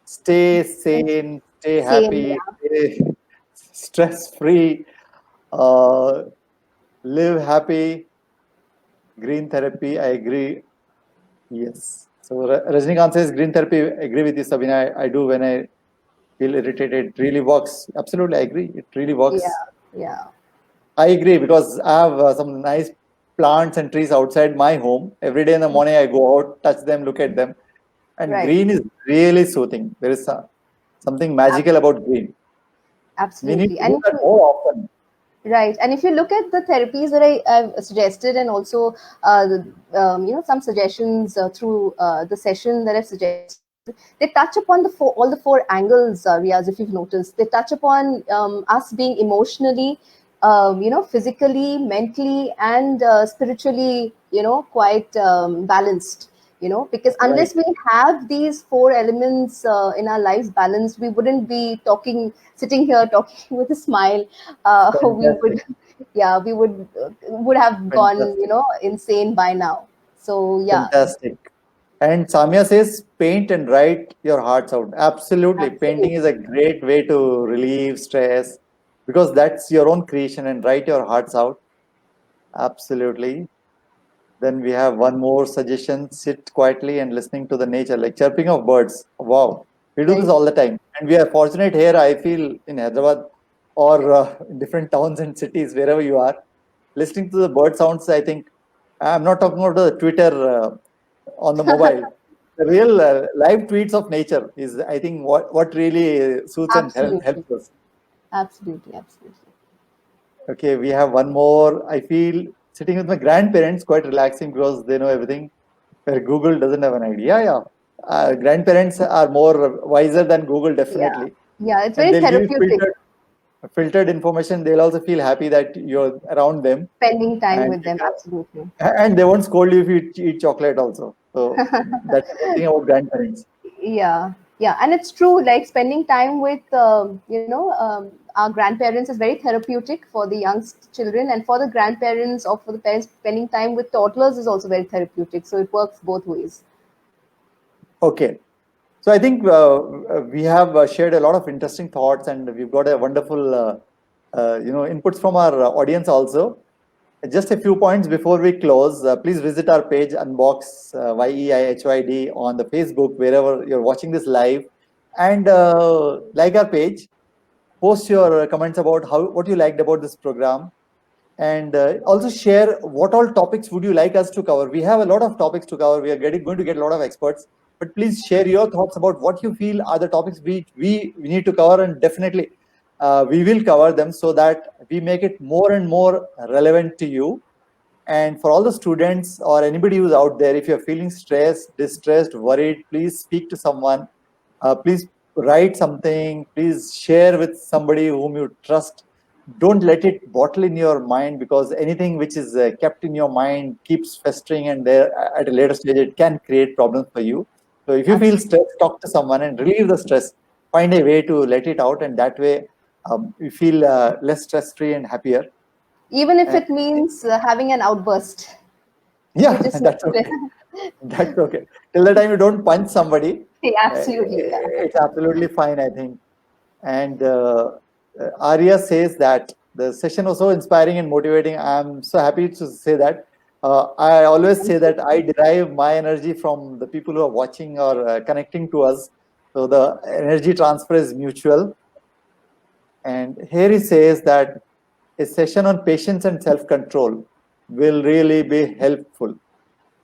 stay sane, stay same. happy, stay stress free, uh, live happy. Green therapy, I agree. Yes. So Rajnikant says green therapy. I agree with you, Sabina. I do when I feel irritated. It really works. Absolutely, I agree. It really Yeah, works. yeah. I agree because I have some nice plants and trees outside my home. Every day in the morning, I go out, touch them, look at them, and Right. green is really soothing. There is something magical about green. We need Absolutely. to do And that more often. right. And if you look at the therapies that I've suggested, and also some suggestions through the session that I've suggested, they touch upon all the four angles, Riaz, if you've noticed. They touch upon us being emotionally, physically, mentally, and spiritually, quite balanced. Because Right. unless we have these four elements in our lives balanced, we wouldn't be sitting here talking with a smile. We Fantastic. would, yeah, we would have gone, Fantastic. insane by now. So yeah, Fantastic. And Samya says, paint and write your hearts out. Absolutely. Painting is absolutely. a great way to relieve stress because that's your own creation and write your hearts out. Absolutely. Then we have one more suggestion, sit quietly and listening to the nature, like chirping of birds. Wow. We do this Right. all the time. And we are fortunate here, I feel, in Hyderabad or in different towns and cities, wherever you are. Listening to the bird sounds, I think, I'm not talking about the Twitter on the mobile. the real live tweets of nature is, I think, what really suits and helps us. Absolutely. Okay, we have one more. I feel sitting with my grandparents quite relaxing because they know everything, where Google doesn't have an idea. Yeah, grandparents are more wiser than Google, Yeah. definitely, Yeah, it's and very they'll give you therapeutic filtered information. They'll also feel happy that you're around them, spending time and with them. Absolutely. and they won't scold you if you eat chocolate also. So that's the good thing about grandparents. Yeah, and it's true, like spending time with our grandparents is very therapeutic for the young children, and for the grandparents or for the parents, spending time with toddlers is also very therapeutic, so it works both ways. Okay. So I think we have shared a lot of interesting thoughts, and we've got a wonderful, inputs from our audience also. Just a few points before we close. Please visit our page, Unbox YEIHYD, on the Facebook, wherever you're watching this live, and like our page. Post your comments about what you liked about this program, and also share what all topics would you like us to cover. We have a lot of topics to cover. We are going to get a lot of experts, but please share your thoughts about what you feel are the topics we need to cover, and definitely we will cover them so that we make it more and more relevant to you. And for all the students or anybody who's out there, if you're feeling stressed, distressed, worried, please speak to someone. Please write something. Please share with somebody whom you trust. Don't let it bottle in your mind, because anything which is kept in your mind keeps festering, and there at a later stage it can create problems for you. So if you feel Absolutely. stressed, talk to someone and relieve the stress. Find a way to let it out, and that way you feel less stress-free and happier. Even if And it means having an outburst, you yeah, just need that's okay. That's okay. Till the time you don't punch somebody, absolutely, yeah. it's absolutely fine, I think. And Arya says that the session was so inspiring and motivating. I'm so happy to say that. I always say that I derive my energy from the people who are watching or connecting to us. So the energy transfer is mutual. And here he says that a session on patience and self-control will really be helpful.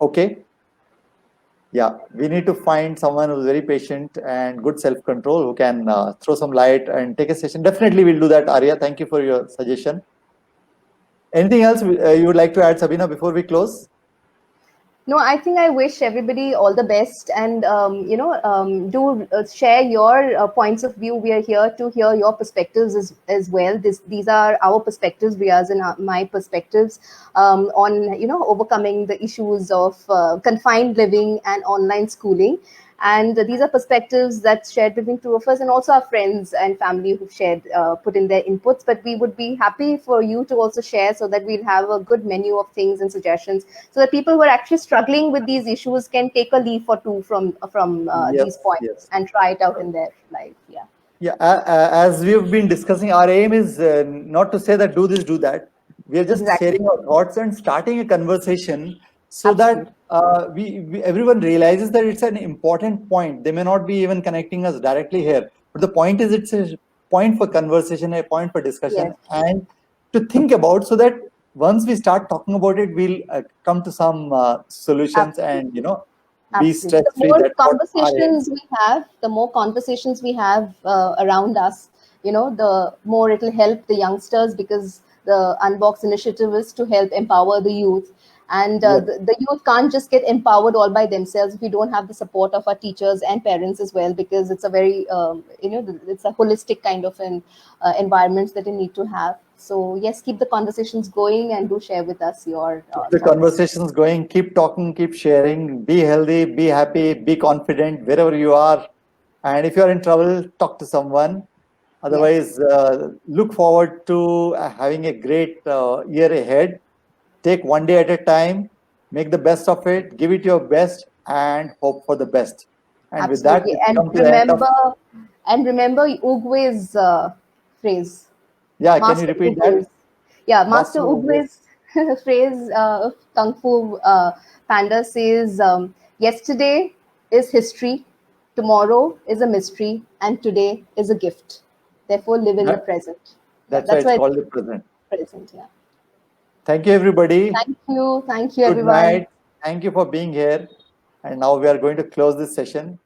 Okay. Yeah, we need to find someone who's very patient and good self-control, who can throw some light and take a session. Definitely, we'll do that, Arya. Thank you for your suggestion. Anything else you would like to add, Sabina, before we close? No, I think I wish everybody all the best, and do share your points of view. We are here to hear your perspectives as well. These are our perspectives, Riaz, and my perspectives on overcoming the issues of confined living and online schooling. And these are perspectives that's shared between two of us, and also our friends and family who've shared, put in their inputs. But we would be happy for you to also share, so that we'll have a good menu of things and suggestions, so that people who are actually struggling with these issues can take a leaf or two from Yes, these points yes. and try it out in their life. Yeah. Yeah, as we've been discussing, our aim is not to say that do this, do that. We are just Exactly. sharing our thoughts and starting a conversation, so that Absolutely. everyone realizes that it's an important point. They may not be even connecting us directly here, but the point is, it's a point for conversation, a point for discussion, Yes. and to think about, so that once we start talking about it, we'll come to some solutions, Absolutely. and be Absolutely. stress The free. more That's what our aim is. conversations we have, the more conversations we have around us, the more it'll help the youngsters, because the Unbox initiative is to help empower the youth. And Yes. the youth can't just get empowered all by themselves if we don't have the support of our teachers and parents as well, because it's a very, it's a holistic kind of an environment that you need to have. So, yes, keep the conversations going, and do share with us your Keep the thoughts. conversations going, keep talking, keep sharing, be healthy, be happy, be confident wherever you are. And if you're in trouble, talk to someone. Yes. Otherwise, look forward to having a great year ahead. Take one day at a time, make the best of it, give it your best, and hope for the best. And with that, Absolutely. we come to the end of. And remember Ugwe's phrase, Yeah, can you Master repeat that? Ugwe's. Yeah, Master Master always. Ugwe's phrase of Kung Fu Panda says, yesterday is history, tomorrow is a mystery, and today is a gift. Therefore, live in the That, present. Yeah, that's why that's it's why it's called the present. present. Yeah. Thank you, everybody. Thank you. Thank you, Good everyone. night. Thank you for being here. And now we are going to close this session.